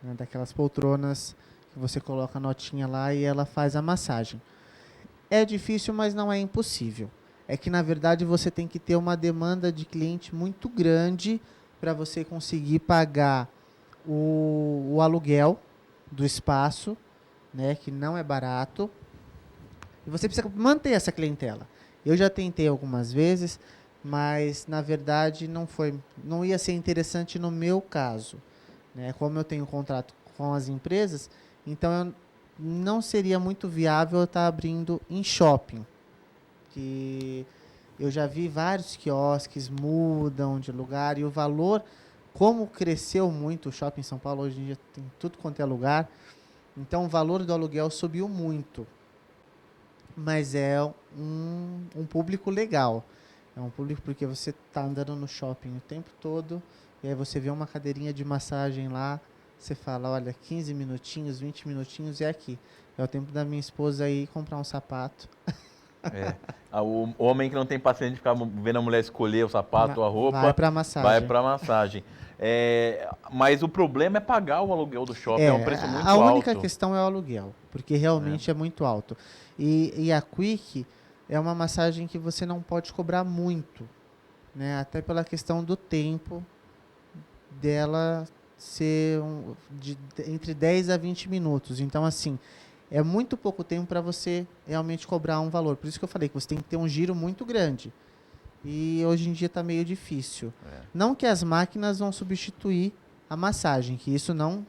Né? Daquelas poltronas que você coloca a notinha lá e ela faz a massagem. É difícil, mas não é impossível. é que, na verdade, você tem que ter uma demanda de cliente muito grande para você conseguir pagar o aluguel do espaço, né, que não é barato. E você precisa manter essa clientela. Eu já tentei algumas vezes, mas, na verdade, não ia ser interessante no meu caso, né? Como eu tenho contrato com as empresas, então não seria muito viável eu estar abrindo em shopping. Que eu já vi vários quiosques mudam de lugar e o valor, como cresceu muito o shopping em São Paulo, hoje em dia tem tudo quanto é lugar, então o valor do aluguel subiu muito. Mas é um público legal. É um público porque você está andando no shopping o tempo todo e aí você vê uma cadeirinha de massagem lá, você fala, olha, 15 minutinhos, 20 minutinhos é aqui. É o tempo da minha esposa ir comprar um sapato. O homem que não tem paciência de ficar vendo a mulher escolher o sapato ou a roupa, vai para massagem. vai para massagem. Mas o problema é pagar o aluguel do shopping, é um preço muito a alto. A única questão é o aluguel, porque realmente é muito alto. E a Quick é uma massagem que você não pode cobrar muito, né? Até pela questão do tempo dela ser entre 10 a 20 minutos. Então, assim, é muito pouco tempo para você realmente cobrar um valor. Por isso que eu falei que você tem que ter um giro muito grande. E hoje em dia está meio difícil. Não que as máquinas vão substituir a massagem, que isso não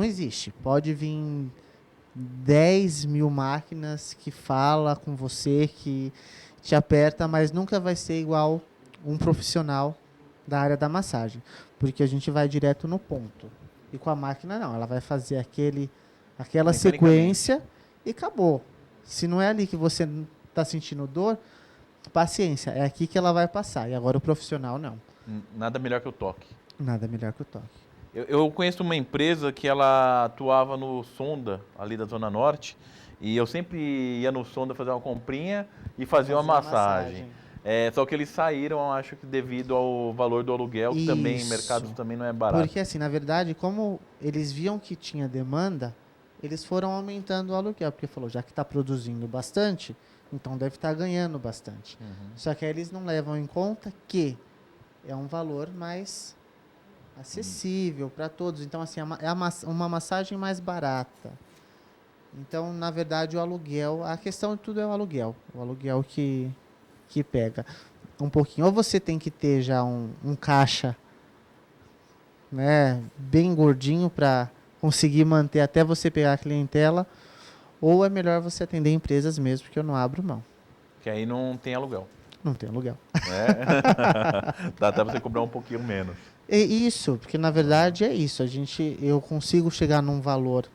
existe. Pode vir 10 mil máquinas que fala com você, que te aperta, mas nunca vai ser igual um profissional da área da massagem. Porque a gente vai direto no ponto. E com a máquina não, ela vai fazer aquela sequência e acabou. Se não é ali que você está sentindo dor, paciência, é aqui que ela vai passar. E agora o profissional não. Nada melhor que o toque. Nada melhor que o toque. Eu conheço uma empresa que ela atuava no Sonda, ali da Zona Norte, e eu sempre ia no Sonda fazer uma comprinha e fazer uma massagem. Só que eles saíram, acho que devido ao valor do aluguel, que também em mercados também não é barato. Porque assim, na verdade, como eles viam que tinha demanda, eles foram aumentando o aluguel, porque falou, já que está produzindo bastante, então deve estar ganhando bastante. Só que aí eles não levam em conta que é um valor mais acessível para todos. Então, assim, é uma massagem mais barata. Então, na verdade, o aluguel, a questão de tudo é o aluguel. O aluguel que pega um pouquinho. Ou você tem que ter já um caixa, né, bem gordinho para conseguir manter até você pegar a clientela, ou é melhor você atender empresas mesmo, porque eu não abro mão. Que aí não tem aluguel. Não tem aluguel. Dá até você cobrar um pouquinho menos. É isso, porque na verdade é isso. Eu consigo chegar num valor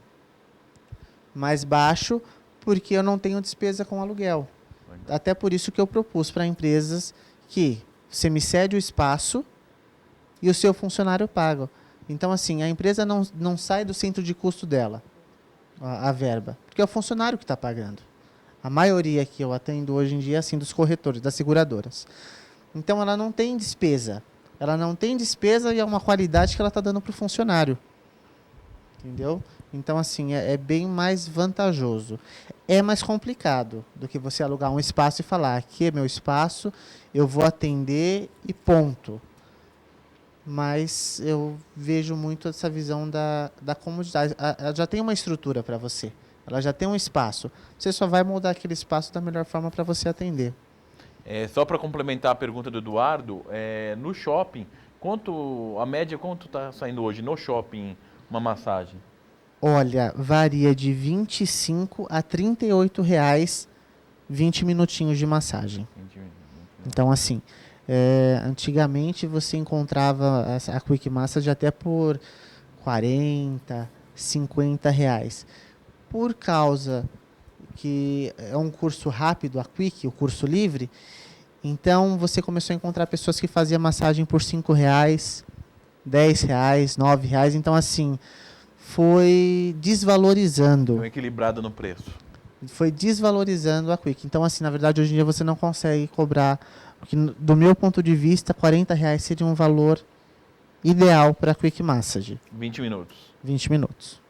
mais baixo porque eu não tenho despesa com aluguel. Até por isso que eu propus para empresas que você me cede o espaço e o seu funcionário paga. Então, assim, a empresa não sai do centro de custo dela, a verba, porque é o funcionário que está pagando. A maioria que eu atendo hoje em dia é assim, dos corretores, das seguradoras. Então, ela não tem despesa. Ela não tem despesa e é uma qualidade que ela está dando para o funcionário. Entendeu? Então, assim, é bem mais vantajoso. É mais complicado do que você alugar um espaço e falar, aqui é meu espaço, eu vou atender e ponto. Mas eu vejo muito essa visão da comodidade. Ela já tem uma estrutura para você. Ela já tem um espaço. Você só vai moldar aquele espaço da melhor forma para você atender. Só para complementar a pergunta do Eduardo, no shopping, a média quanto está saindo hoje no shopping uma massagem? Olha, varia de R$25 a R$38, 20 minutinhos de massagem. Então, assim, antigamente você encontrava a Quick Massage até por R$40, R$50. Por causa que é um curso rápido, a Quick, o curso livre, então você começou a encontrar pessoas que faziam massagem por R$5, R$10, R$9. Então, assim, foi desvalorizando. Foi equilibrado no preço. Foi desvalorizando a Quick. Então, assim, na verdade, hoje em dia você não consegue cobrar, porque, do meu ponto de vista, R$40 seria um valor ideal para a Quick Massage. 20 minutos. 20 minutos.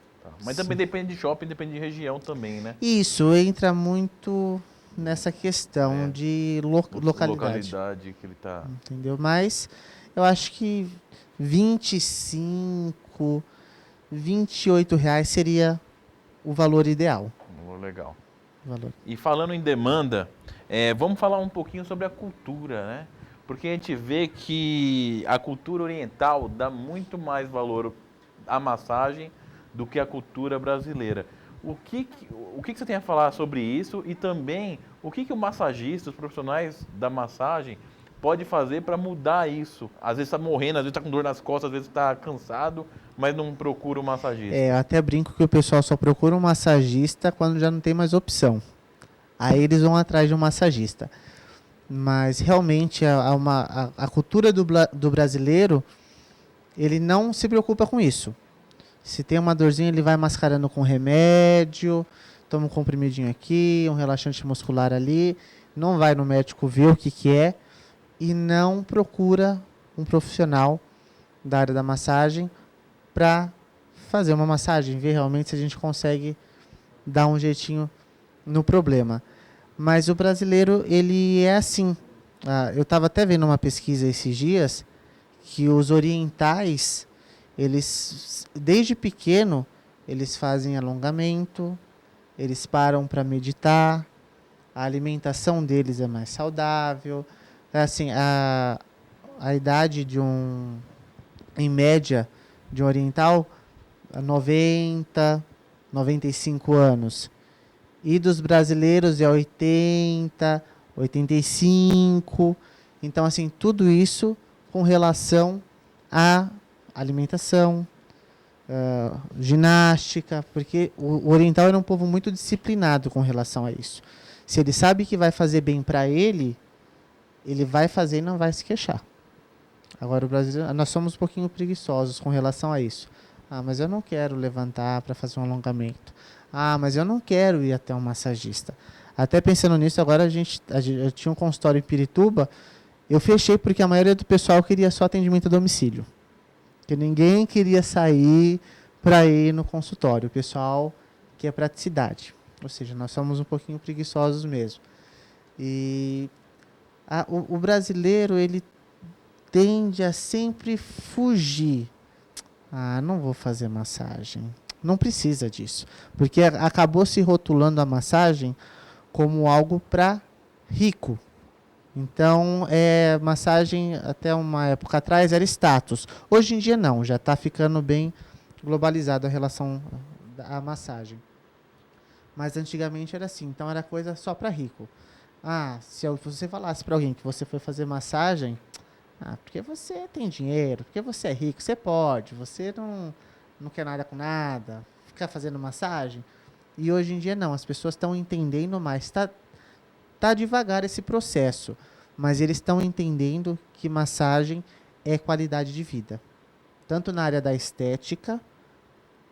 Mas também depende de shopping, depende de região também, né? Isso, entra muito nessa questão É. de localidade. Localidade que ele tá. Entendeu? Mas eu acho que 25, R$ 28 seria o valor ideal. Legal. O valor. E falando em demanda, vamos falar um pouquinho sobre a cultura, né? Porque a gente vê que a cultura oriental dá muito mais valor à massagem do que a cultura brasileira. O que você tem a falar sobre isso e também o que o massagista, os profissionais da massagem, pode fazer para mudar isso? Às vezes está morrendo, às vezes está com dor nas costas, às vezes está cansado, mas não procura um massagista. Eu até brinco que o pessoal só procura um massagista quando já não tem mais opção. Aí eles vão atrás de um massagista. Mas realmente a cultura do brasileiro, ele não se preocupa com isso. Se tem uma dorzinha, ele vai mascarando com remédio, toma um comprimidinho aqui, um relaxante muscular ali, não vai no médico ver o que é e não procura um profissional da área da massagem para fazer uma massagem, ver realmente se a gente consegue dar um jeitinho no problema. Mas o brasileiro, ele é assim. Eu estava até vendo uma pesquisa esses dias que os orientais, eles, desde pequeno, eles fazem alongamento, eles param para meditar, a alimentação deles é mais saudável. Assim, a idade em média, de um oriental, 90, 95 anos. E dos brasileiros é 80, 85. Então, assim, tudo isso com relação à alimentação, ginástica, porque o oriental era um povo muito disciplinado com relação a isso. Se ele sabe que vai fazer bem para ele vai fazer e não vai se queixar. Agora, o brasileiro, nós somos um pouquinho preguiçosos com relação a isso. Mas eu não quero levantar para fazer um alongamento. Mas eu não quero ir até um massagista. Até pensando nisso, agora eu tinha um consultório em Pirituba, eu fechei porque a maioria do pessoal queria só atendimento a domicílio. Que ninguém queria sair para ir no consultório. O pessoal quer praticidade. Ou seja, nós somos um pouquinho preguiçosos mesmo. E o brasileiro, ele tende a sempre fugir. Não vou fazer massagem. Não precisa disso. Porque acabou se rotulando a massagem como algo para rico. Então, massagem, até uma época atrás, era status. Hoje em dia, não. Já está ficando bem globalizado a relação à massagem. Mas antigamente era assim. Então, era coisa só para rico. Se você falasse para alguém que você foi fazer massagem, porque você tem dinheiro, porque você é rico, você pode, você não quer nada com nada, ficar fazendo massagem. E hoje em dia não, as pessoas estão entendendo mais. Tá devagar esse processo, mas eles estão entendendo que massagem é qualidade de vida. Tanto na área da estética,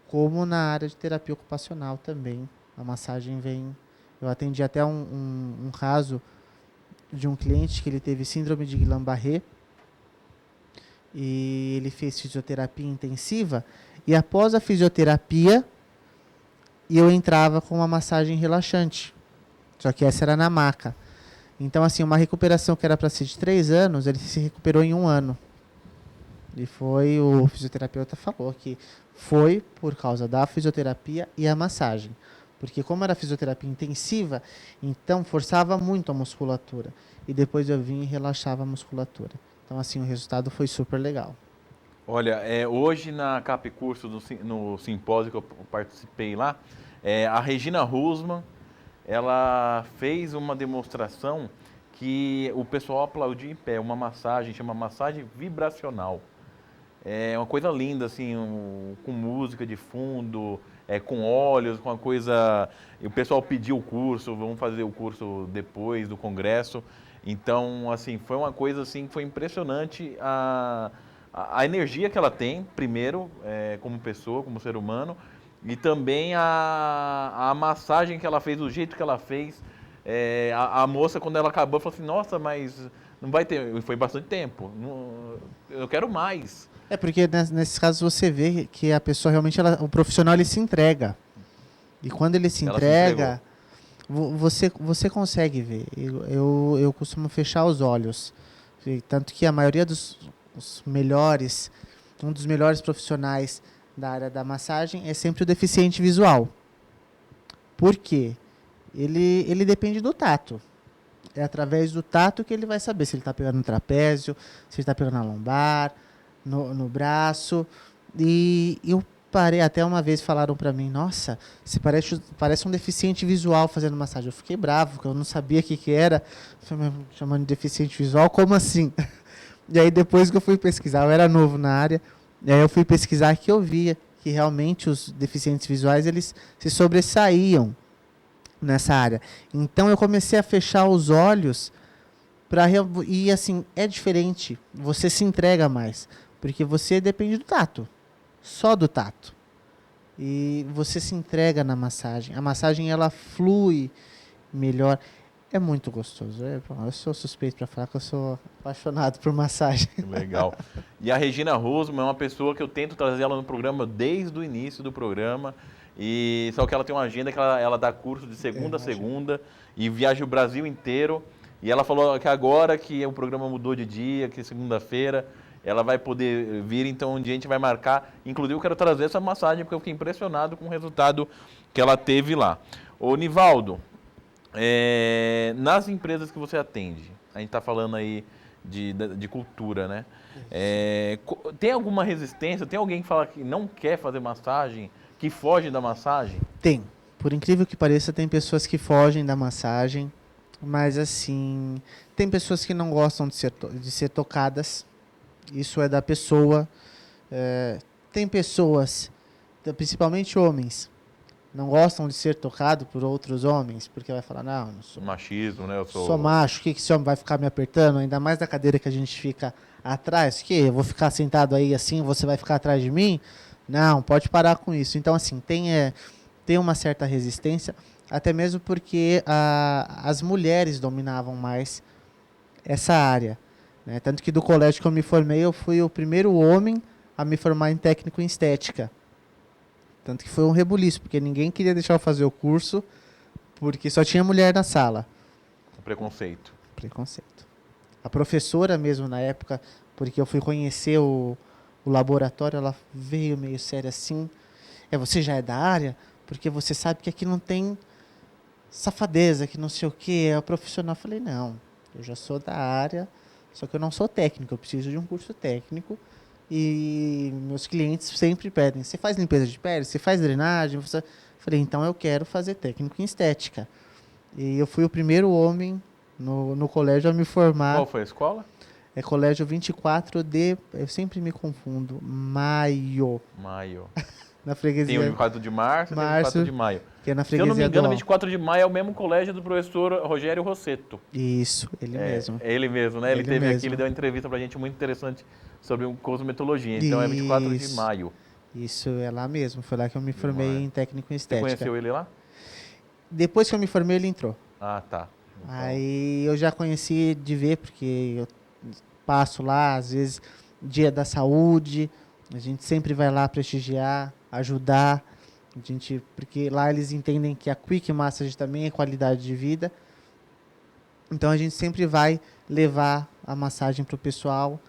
como na área de terapia ocupacional também. A massagem vem... Eu atendi até um caso de um cliente que ele teve síndrome de Guillain-Barré, e ele fez fisioterapia intensiva, e após a fisioterapia, eu entrava com uma massagem relaxante. Só que essa era na maca. Então, assim, uma recuperação que era para ser de 3 anos, ele se recuperou em 1 ano. E o fisioterapeuta falou que foi por causa da fisioterapia e a massagem. Porque como era fisioterapia intensiva, então forçava muito a musculatura. E depois eu vinha e relaxava a musculatura. Então, assim, o resultado foi super legal. Olha, hoje na CAP Curso, no simpósio que eu participei lá, a Regina Husman, ela fez uma demonstração que o pessoal aplaudiu em pé, uma massagem, chama massagem vibracional. É uma coisa linda, assim, com música de fundo, com óleos, com uma coisa... O pessoal pediu o curso, vamos fazer o curso depois do congresso. Então, assim, foi uma coisa assim, foi impressionante a energia que ela tem, primeiro, como pessoa, como ser humano, e também a massagem que ela fez, o jeito que ela fez. A moça, quando ela acabou, falou assim, nossa, mas não vai ter... Foi bastante tempo, eu quero mais. Porque nesses casos você vê que a pessoa realmente, o profissional, ele se entrega. E quando ele se entrega, Você consegue ver. Eu costumo fechar os olhos. Tanto que a maioria os melhores, um dos melhores profissionais da área da massagem é sempre o deficiente visual. Por quê? Ele depende do tato. É através do tato que ele vai saber se ele está pegando no trapézio, se ele está pegando na lombar, no braço. E eu parei, até uma vez falaram para mim, nossa, você parece um deficiente visual fazendo massagem. Eu fiquei bravo, porque eu não sabia o que era. Falei, chamando de deficiente visual, como assim? E aí depois que eu fui pesquisar, eu era novo na área, e aí eu fui pesquisar que eu via que realmente os deficientes visuais, eles se sobressaíam nessa área. Então eu comecei a fechar os olhos e assim, é diferente, você se entrega mais, porque você depende do tato, só do tato. E você se entrega na massagem. A massagem ela flui melhor. É muito gostoso. Eu sou suspeito para falar que eu sou apaixonado por massagem. Legal. E a Regina Rosman é uma pessoa que eu tento trazer ela no programa desde o início do programa. E só que ela tem uma agenda que ela dá curso de segunda a segunda e viaja o Brasil inteiro. E ela falou que agora que o programa mudou de dia, que segunda-feira ela vai poder vir, então um dia a gente vai marcar. Inclusive eu quero trazer essa massagem porque eu fiquei impressionado com o resultado que ela teve lá. Ô Nivaldo, nas empresas que você atende, a gente está falando aí de cultura, né? Tem alguma resistência? Tem alguém que fala que não quer fazer massagem, que foge da massagem? Tem. Por incrível que pareça, tem pessoas que fogem da massagem, mas assim, tem pessoas que não gostam de ser tocadas. Isso é da pessoa. Tem pessoas, principalmente homens, não gostam de ser tocado por outros homens, porque vai falar, não sou machismo, né? Eu sou macho, que esse homem vai ficar me apertando, ainda mais da cadeira que a gente fica atrás, que eu vou ficar sentado aí assim, você vai ficar atrás de mim? Não, pode parar com isso. Então, assim, tem uma certa resistência, até mesmo porque as mulheres dominavam mais essa área, né? Tanto que do colégio que eu me formei, eu fui o primeiro homem a me formar em técnico em estética. Tanto que foi um rebuliço, porque ninguém queria deixar eu fazer o curso, porque só tinha mulher na sala. Preconceito. A professora mesmo, na época, porque eu fui conhecer o laboratório, ela veio meio séria assim. Você já é da área? Porque você sabe que aqui não tem safadeza, que não sei o quê. É o profissional. Eu falei, não, eu já sou da área, só que eu não sou técnico, eu preciso de um curso técnico. E meus clientes sempre pedem, você faz limpeza de pele? Você faz drenagem? Falei, então eu quero fazer técnico em estética. E eu fui o primeiro homem no colégio a me formar. Qual foi a escola? É colégio 24 de... Eu sempre me confundo. Maio. Na freguesia. Tem o 24 de março e o 24 de maio. Que é na freguesia. Se eu não me engano, 24 de maio é o mesmo colégio do professor Rogério Rosseto. Isso, ele mesmo. É ele mesmo, né? Ele teve aqui, ele deu uma entrevista pra gente muito interessante sobre cosmetologia. Então é 24 de maio. Isso, é lá mesmo. Foi lá que eu me formei em técnico em estética. Você conheceu ele lá? Depois que eu me formei, ele entrou. Ah, tá. Então... Aí eu já conheci de ver, porque eu passo lá, às vezes, dia da saúde, a gente sempre vai lá prestigiar, ajudar, porque lá eles entendem que a Quick Massage também é qualidade de vida. Então a gente sempre vai levar a massagem para o pessoal,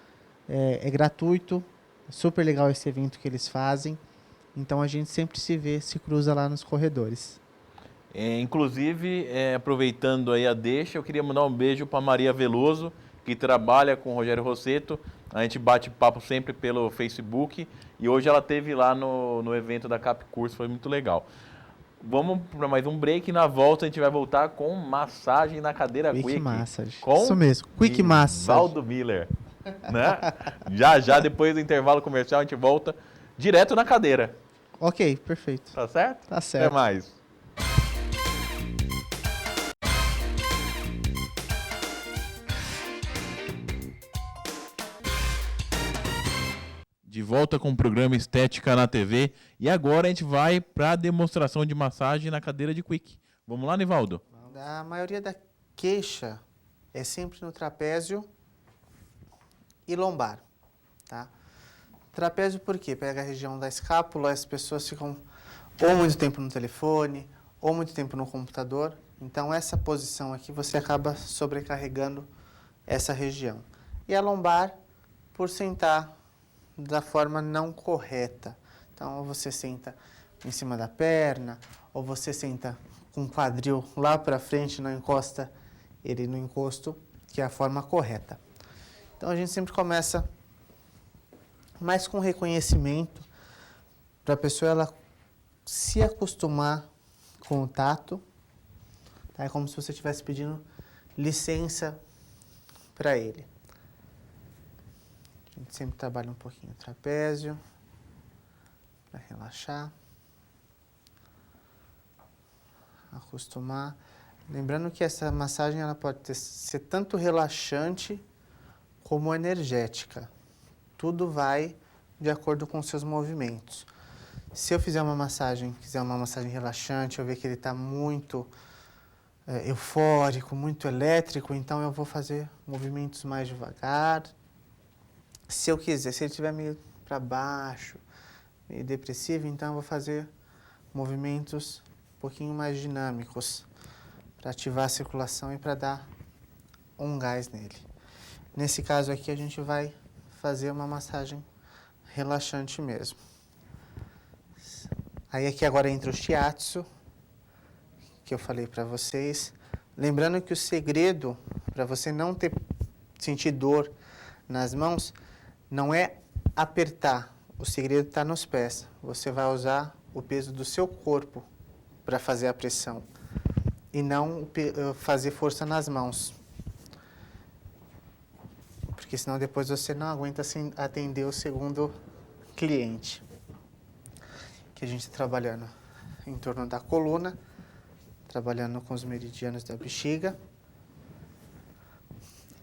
é gratuito, é super legal esse evento que eles fazem. Então a gente sempre se cruza lá nos corredores. Inclusive, aproveitando aí a deixa, eu queria mandar um beijo para Maria Veloso, que trabalha com o Rogério Rosseto. A gente bate papo sempre pelo Facebook e hoje ela esteve lá no evento da Cap Curso, foi muito legal. Vamos para mais um break e na volta a gente vai voltar com massagem na cadeira Quick. Massage. Com isso mesmo, Quick Massage. Valdo Miller. Né? Já depois do intervalo comercial a gente volta direto na cadeira. Ok, perfeito. Tá certo? Tá certo. Até mais. De volta com o programa Estética na TV e agora a gente vai para a demonstração de massagem na cadeira de Quick. Vamos lá, Nivaldo? A maioria da queixa é sempre no trapézio e lombar, tá? Trapézio por quê? Pega a região da escápula, as pessoas ficam ou muito tempo no telefone, ou muito tempo no computador, Então, essa posição aqui, você acaba sobrecarregando essa região. E a lombar, por sentar da forma não correta. Então, ou você senta em cima da perna, ou você senta com o quadril lá para frente, não encosta ele no encosto, que é a forma correta. Então, a gente sempre começa mais com reconhecimento, para a pessoa ela se acostumar com o tato. Tá? É como se você estivesse pedindo licença para ele. A gente sempre trabalha um pouquinho o trapézio, para relaxar, acostumar. Lembrando que essa massagem ela pode ser tanto relaxante como energética. Tudo vai de acordo com os seus movimentos. Se eu fizer uma massagem, quiser uma massagem relaxante, eu ver que ele está muito eufórico, muito elétrico, então eu vou fazer movimentos mais devagar. Se eu quiser, se ele estiver meio para baixo, meio depressivo, então eu vou fazer movimentos um pouquinho mais dinâmicos para ativar a circulação e para dar um gás nele. Nesse caso aqui, a gente vai fazer uma massagem relaxante mesmo. Aí aqui agora entra o shiatsu, que eu falei para vocês. Lembrando que o segredo para você não sentir dor nas mãos não é apertar. O segredo está nos pés. Você vai usar o peso do seu corpo para fazer a pressão e não fazer força nas mãos. Porque senão depois você não aguenta atender o segundo cliente. Que a gente está trabalhando em torno da coluna, trabalhando com os meridianos da bexiga.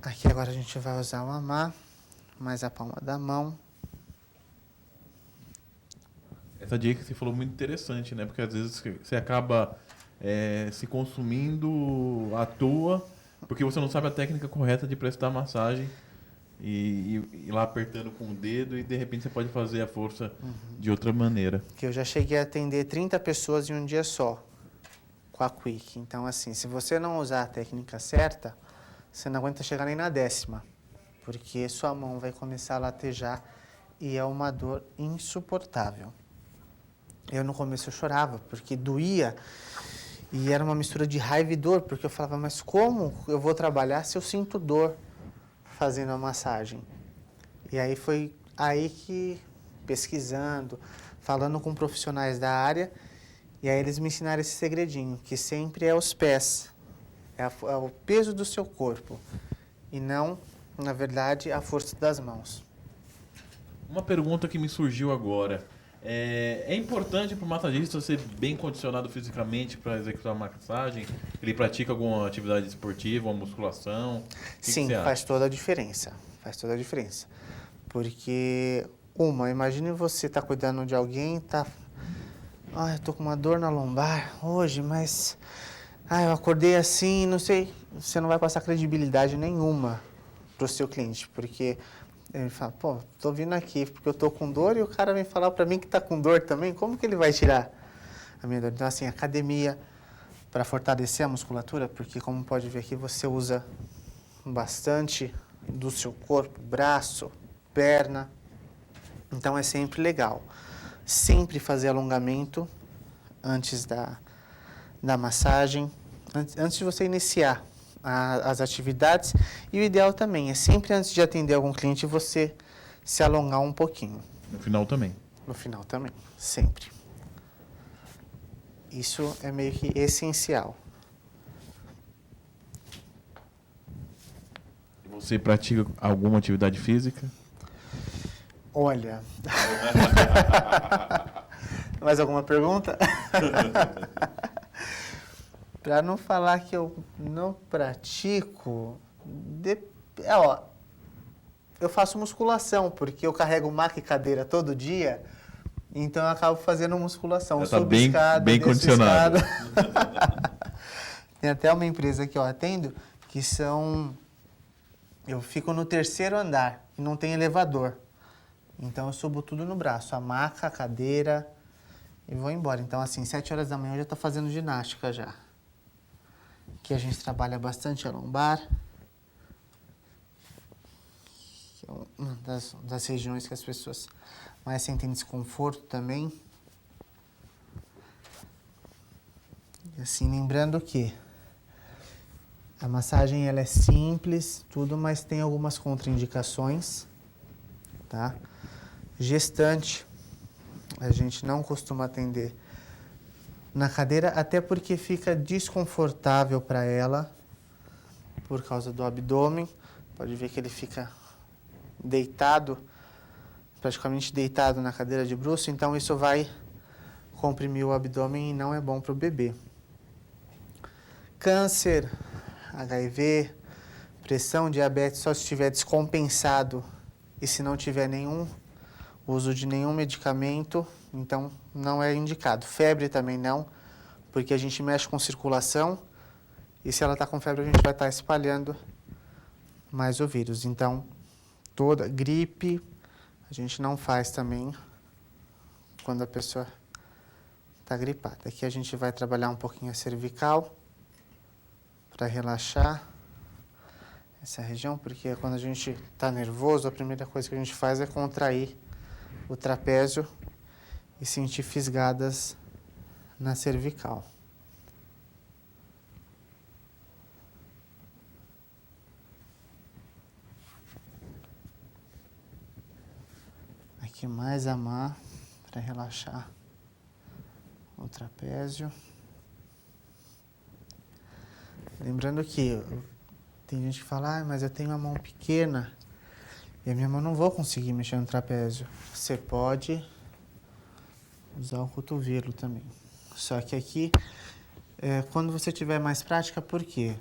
Aqui agora a gente vai usar o amá, mais a palma da mão. Essa dica que você falou muito interessante, né? Porque às vezes você acaba se consumindo à toa, porque você não sabe a técnica correta de prestar massagem e ir lá apertando com o dedo e de repente você pode fazer a força de outra maneira. Que eu já cheguei a atender 30 pessoas em um dia só, com a Quick. Então, assim, se você não usar a técnica certa, você não aguenta chegar nem na 10ª, porque sua mão vai começar a latejar e é uma dor insuportável. Eu no começo eu chorava, porque doía e era uma mistura de raiva e dor, porque eu falava, mas como eu vou trabalhar se eu sinto dor fazendo a massagem? E aí foi aí que, pesquisando, falando com profissionais da área, e aí eles me ensinaram esse segredinho, que sempre é os pés, é o peso do seu corpo, e não, na verdade, a força das mãos. Uma pergunta que me surgiu agora. É importante para o massagista ser bem condicionado fisicamente para executar uma massagem? Ele pratica alguma atividade esportiva, uma musculação? Sim, faz toda a diferença. Faz toda a diferença. Porque, imagine você tá cuidando de alguém, eu tô com uma dor na lombar hoje, mas eu acordei assim, não sei. Você não vai passar credibilidade nenhuma pro seu cliente, porque ele fala, tô vindo aqui porque eu tô com dor e o cara vem falar para mim que tá com dor também, como que ele vai tirar a minha dor? Então, assim, academia para fortalecer a musculatura, porque como pode ver aqui, você usa bastante do seu corpo, braço, perna, então é sempre legal. Sempre fazer alongamento antes da massagem, antes de você iniciar as atividades, e o ideal também é sempre antes de atender algum cliente você se alongar um pouquinho. No final também. No final também, sempre. Isso é meio que essencial. Você pratica alguma atividade física? Olha. Mais alguma pergunta? Para não falar que eu não pratico, eu faço musculação, porque eu carrego maca e cadeira todo dia, então eu acabo fazendo musculação. Já tá bem condicionado. Tem até uma empresa que eu atendo, que eu fico no 3º andar e não tem elevador. Então eu subo tudo no braço, a maca, a cadeira e vou embora. Então assim, 7 horas da manhã eu já estou fazendo ginástica já. Aqui a gente trabalha bastante a lombar, que é uma das regiões que as pessoas mais sentem desconforto também. E assim, lembrando que a massagem ela é simples, tudo, mas tem algumas contraindicações, tá? Gestante, a gente não costuma atender na cadeira, até porque fica desconfortável para ela, por causa do abdômen. Pode ver que ele fica deitado, praticamente deitado na cadeira de bruço, então isso vai comprimir o abdômen e não é bom para o bebê. Câncer, HIV, pressão, diabetes, só se estiver descompensado e se não tiver nenhum uso de nenhum medicamento, então não é indicado. Febre também não, porque a gente mexe com circulação e se ela está com febre a gente vai estar espalhando mais o vírus. Então, toda gripe a gente não faz também quando a pessoa está gripada. Aqui a gente vai trabalhar um pouquinho a cervical para relaxar essa região, porque quando a gente está nervoso, a primeira coisa que a gente faz é contrair o trapézio e sentir fisgadas na cervical. Aqui mais amar para relaxar o trapézio. Lembrando que tem gente que fala, mas eu tenho a mão pequena e a minha mão não vou conseguir mexer no trapézio. Você pode usar o cotovelo também. Só que aqui, quando você tiver mais prática, por quê?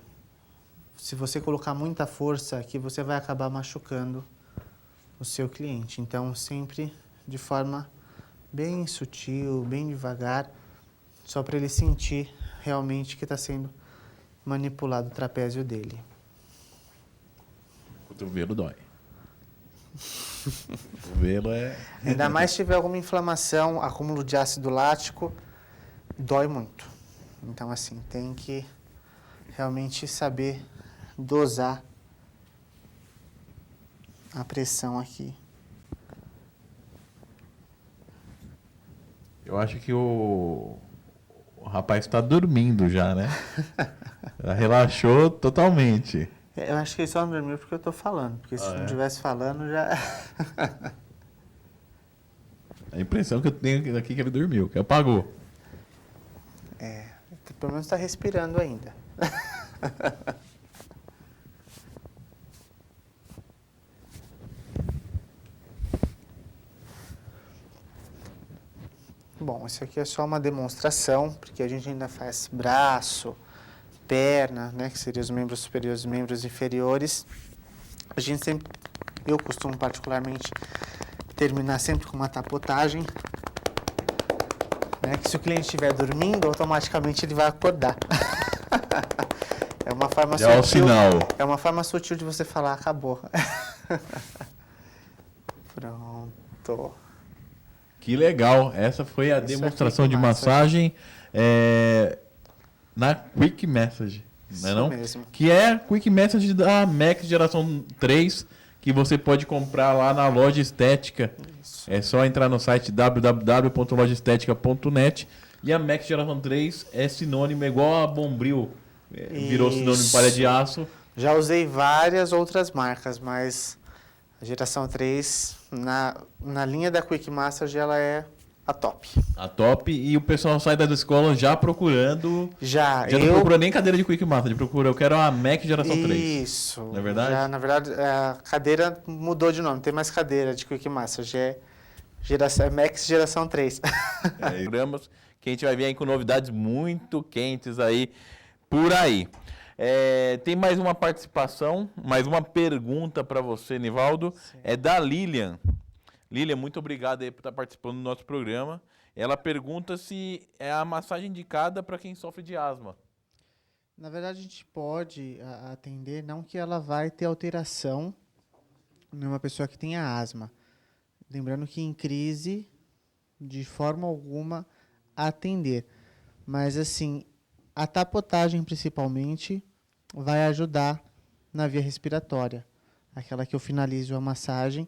Se você colocar muita força aqui, você vai acabar machucando o seu cliente. Então, sempre de forma bem sutil, bem devagar, só para ele sentir realmente que está sendo manipulado o trapézio dele. O cotovelo dói. O cotovelo é... Ainda mais se tiver alguma inflamação, acúmulo de ácido lático, dói muito. Então, assim, tem que realmente saber dosar a pressão aqui. Eu acho que o rapaz está dormindo já, né? Já relaxou totalmente. Eu acho que ele só não dormiu porque eu tô falando, porque se não estivesse falando já... A impressão que eu tenho aqui é que ele dormiu, que apagou. Pelo menos está respirando ainda. Bom, isso aqui é só uma demonstração, porque a gente ainda faz braço, perna, né, que seriam os membros superiores e os membros inferiores. A gente sempre, eu costumo particularmente terminar sempre com uma tapotagem, né, que se o cliente estiver dormindo, automaticamente ele vai acordar. É uma forma Já é o sinal. É uma forma sutil de você falar, acabou. Pronto. Que legal. Essa foi a demonstração de massagem na Quick Message. Não é não? Mesmo. Que é a Quick Message da Max Geração 3, que você pode comprar lá na Loja Estética. Isso. É só entrar no site www.lojaestetica.net e a Max Geração 3 é sinônimo, igual a Bombril virou sinônimo de palha de aço. Já usei várias outras marcas, mas a geração 3, na linha da Quick Massage, ela é a top. A top, e o pessoal sai das escolas já procurando. Já não procura nem cadeira de Quick Massage, procura, eu quero a Mac Geração 3. Isso. Não é verdade? Já, na verdade, a cadeira mudou de nome, não tem mais cadeira de Quick Massage, é Max Geração 3. Programas que a gente vai vir aí com novidades muito quentes aí por aí. Tem mais uma participação, mais uma pergunta para você, Nivaldo. Sim. É da Lilian. Lilian, muito obrigado aí por estar participando do nosso programa. Ela pergunta se é a massagem indicada para quem sofre de asma. Na verdade, a gente pode atender, não que ela vai ter alteração numa pessoa que tenha asma. Lembrando que em crise, de forma alguma, atender. Mas, assim, a tapotagem, principalmente, vai ajudar na via respiratória. Aquela que eu finalizo a massagem.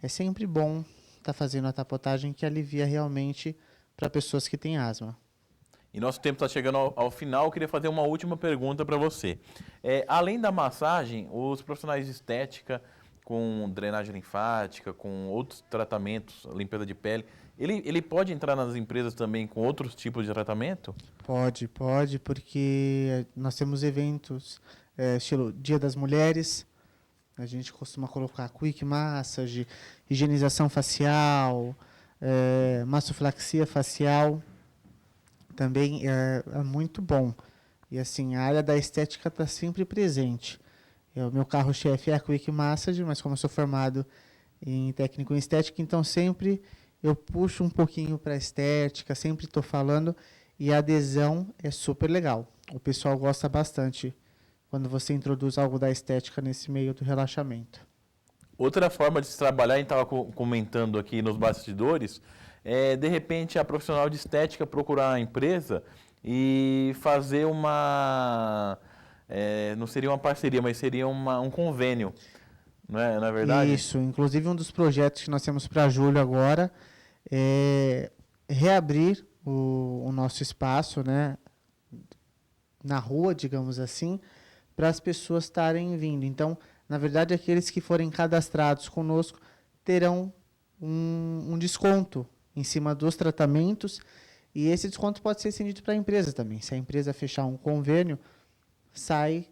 É sempre bom estar fazendo a tapotagem, que alivia realmente para pessoas que têm asma. E nosso tempo está chegando ao final. Eu queria fazer uma última pergunta para você. Além da massagem, os profissionais de estética, com drenagem linfática, com outros tratamentos, limpeza de pele, ele pode entrar nas empresas também com outros tipos de tratamento? Pode, porque nós temos eventos, estilo Dia das Mulheres. A gente costuma colocar quick massage, higienização facial, massofilaxia facial. Também é muito bom. E assim, a área da estética está sempre presente. O meu carro-chefe é a quick massage, mas como eu sou formado em técnico em estética, então sempre eu puxo um pouquinho para a estética, sempre estou falando, e a adesão é super legal. O pessoal gosta bastante quando você introduz algo da estética nesse meio do relaxamento. Outra forma de se trabalhar, a gente estava comentando aqui nos bastidores, de repente a profissional de estética procurar a empresa e fazer não seria uma parceria, mas seria um convênio, não é verdade? Isso, inclusive um dos projetos que nós temos para julho agora é reabrir o nosso espaço, né, na rua, digamos assim, para as pessoas estarem vindo. Então, na verdade, aqueles que forem cadastrados conosco terão um desconto em cima dos tratamentos, e esse desconto pode ser estendido para a empresa também. Se a empresa fechar um convênio, sai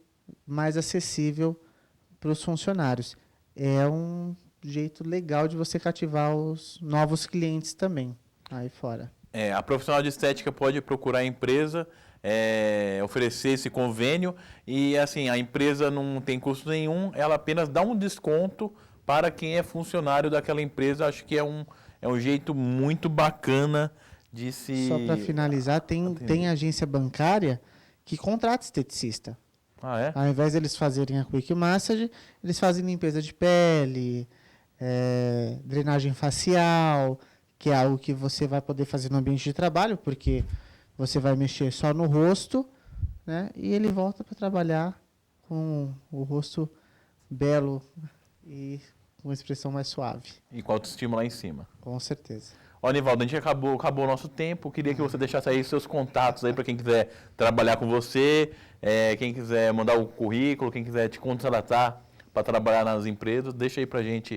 mais acessível para os funcionários. É um jeito legal de você cativar os novos clientes também aí fora. A profissional de estética pode procurar a empresa, oferecer esse convênio e assim, a empresa não tem custo nenhum, ela apenas dá um desconto para quem é funcionário daquela empresa. Acho que é um jeito muito bacana de se... Só para finalizar, tem agência bancária que contrata esteticista. Ah, é? Ao invés de eles fazerem a quick massage, eles fazem limpeza de pele, drenagem facial, que é algo que você vai poder fazer no ambiente de trabalho, porque você vai mexer só no rosto, né? E ele volta para trabalhar com o rosto belo e com uma expressão mais suave. E com autoestima lá em cima. Com certeza. Ó, Nivaldo, a gente acabou o nosso tempo. Queria que você deixasse aí seus contatos aí para quem quiser trabalhar com você, quem quiser mandar o currículo, quem quiser te contratar para trabalhar nas empresas. Deixa aí para a gente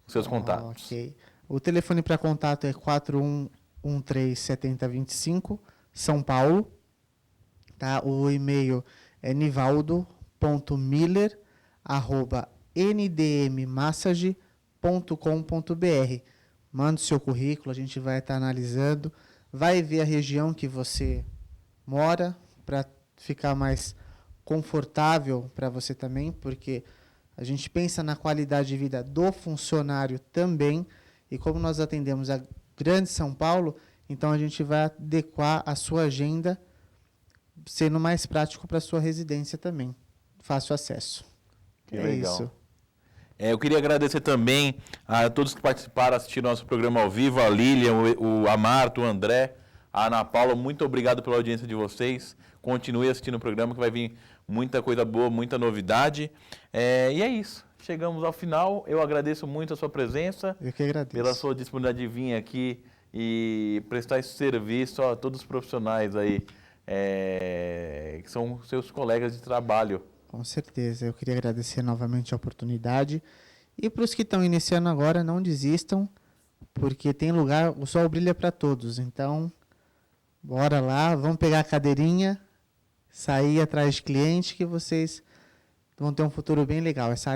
os seus contatos. Ok. O telefone para contato é 41137025, São Paulo. Tá? O e-mail é nivaldo.miller@ndmmassage.com.br. Manda o seu currículo, a gente vai estar analisando, vai ver a região que você mora para ficar mais confortável para você também, porque a gente pensa na qualidade de vida do funcionário também, e como nós atendemos a Grande São Paulo, então a gente vai adequar a sua agenda, sendo mais prático para a sua residência também. Fácil acesso. Que legal. Isso. Eu queria agradecer também a todos que participaram, assistiram nosso programa ao vivo, a Lilian, o Amarto, o André, a Ana Paula. Muito obrigado pela audiência de vocês. Continue assistindo o programa, que vai vir muita coisa boa, muita novidade. E é isso. Chegamos ao final. Eu agradeço muito a sua presença. Eu que agradeço. Pela sua disponibilidade de vir aqui e prestar esse serviço a todos os profissionais aí, que são seus colegas de trabalho. Com certeza. Eu queria agradecer novamente a oportunidade. E para os que estão iniciando agora, não desistam, porque tem lugar, o sol brilha para todos. Então, bora lá, vamos pegar a cadeirinha, sair atrás de cliente, que vocês vão ter um futuro bem legal. Essa área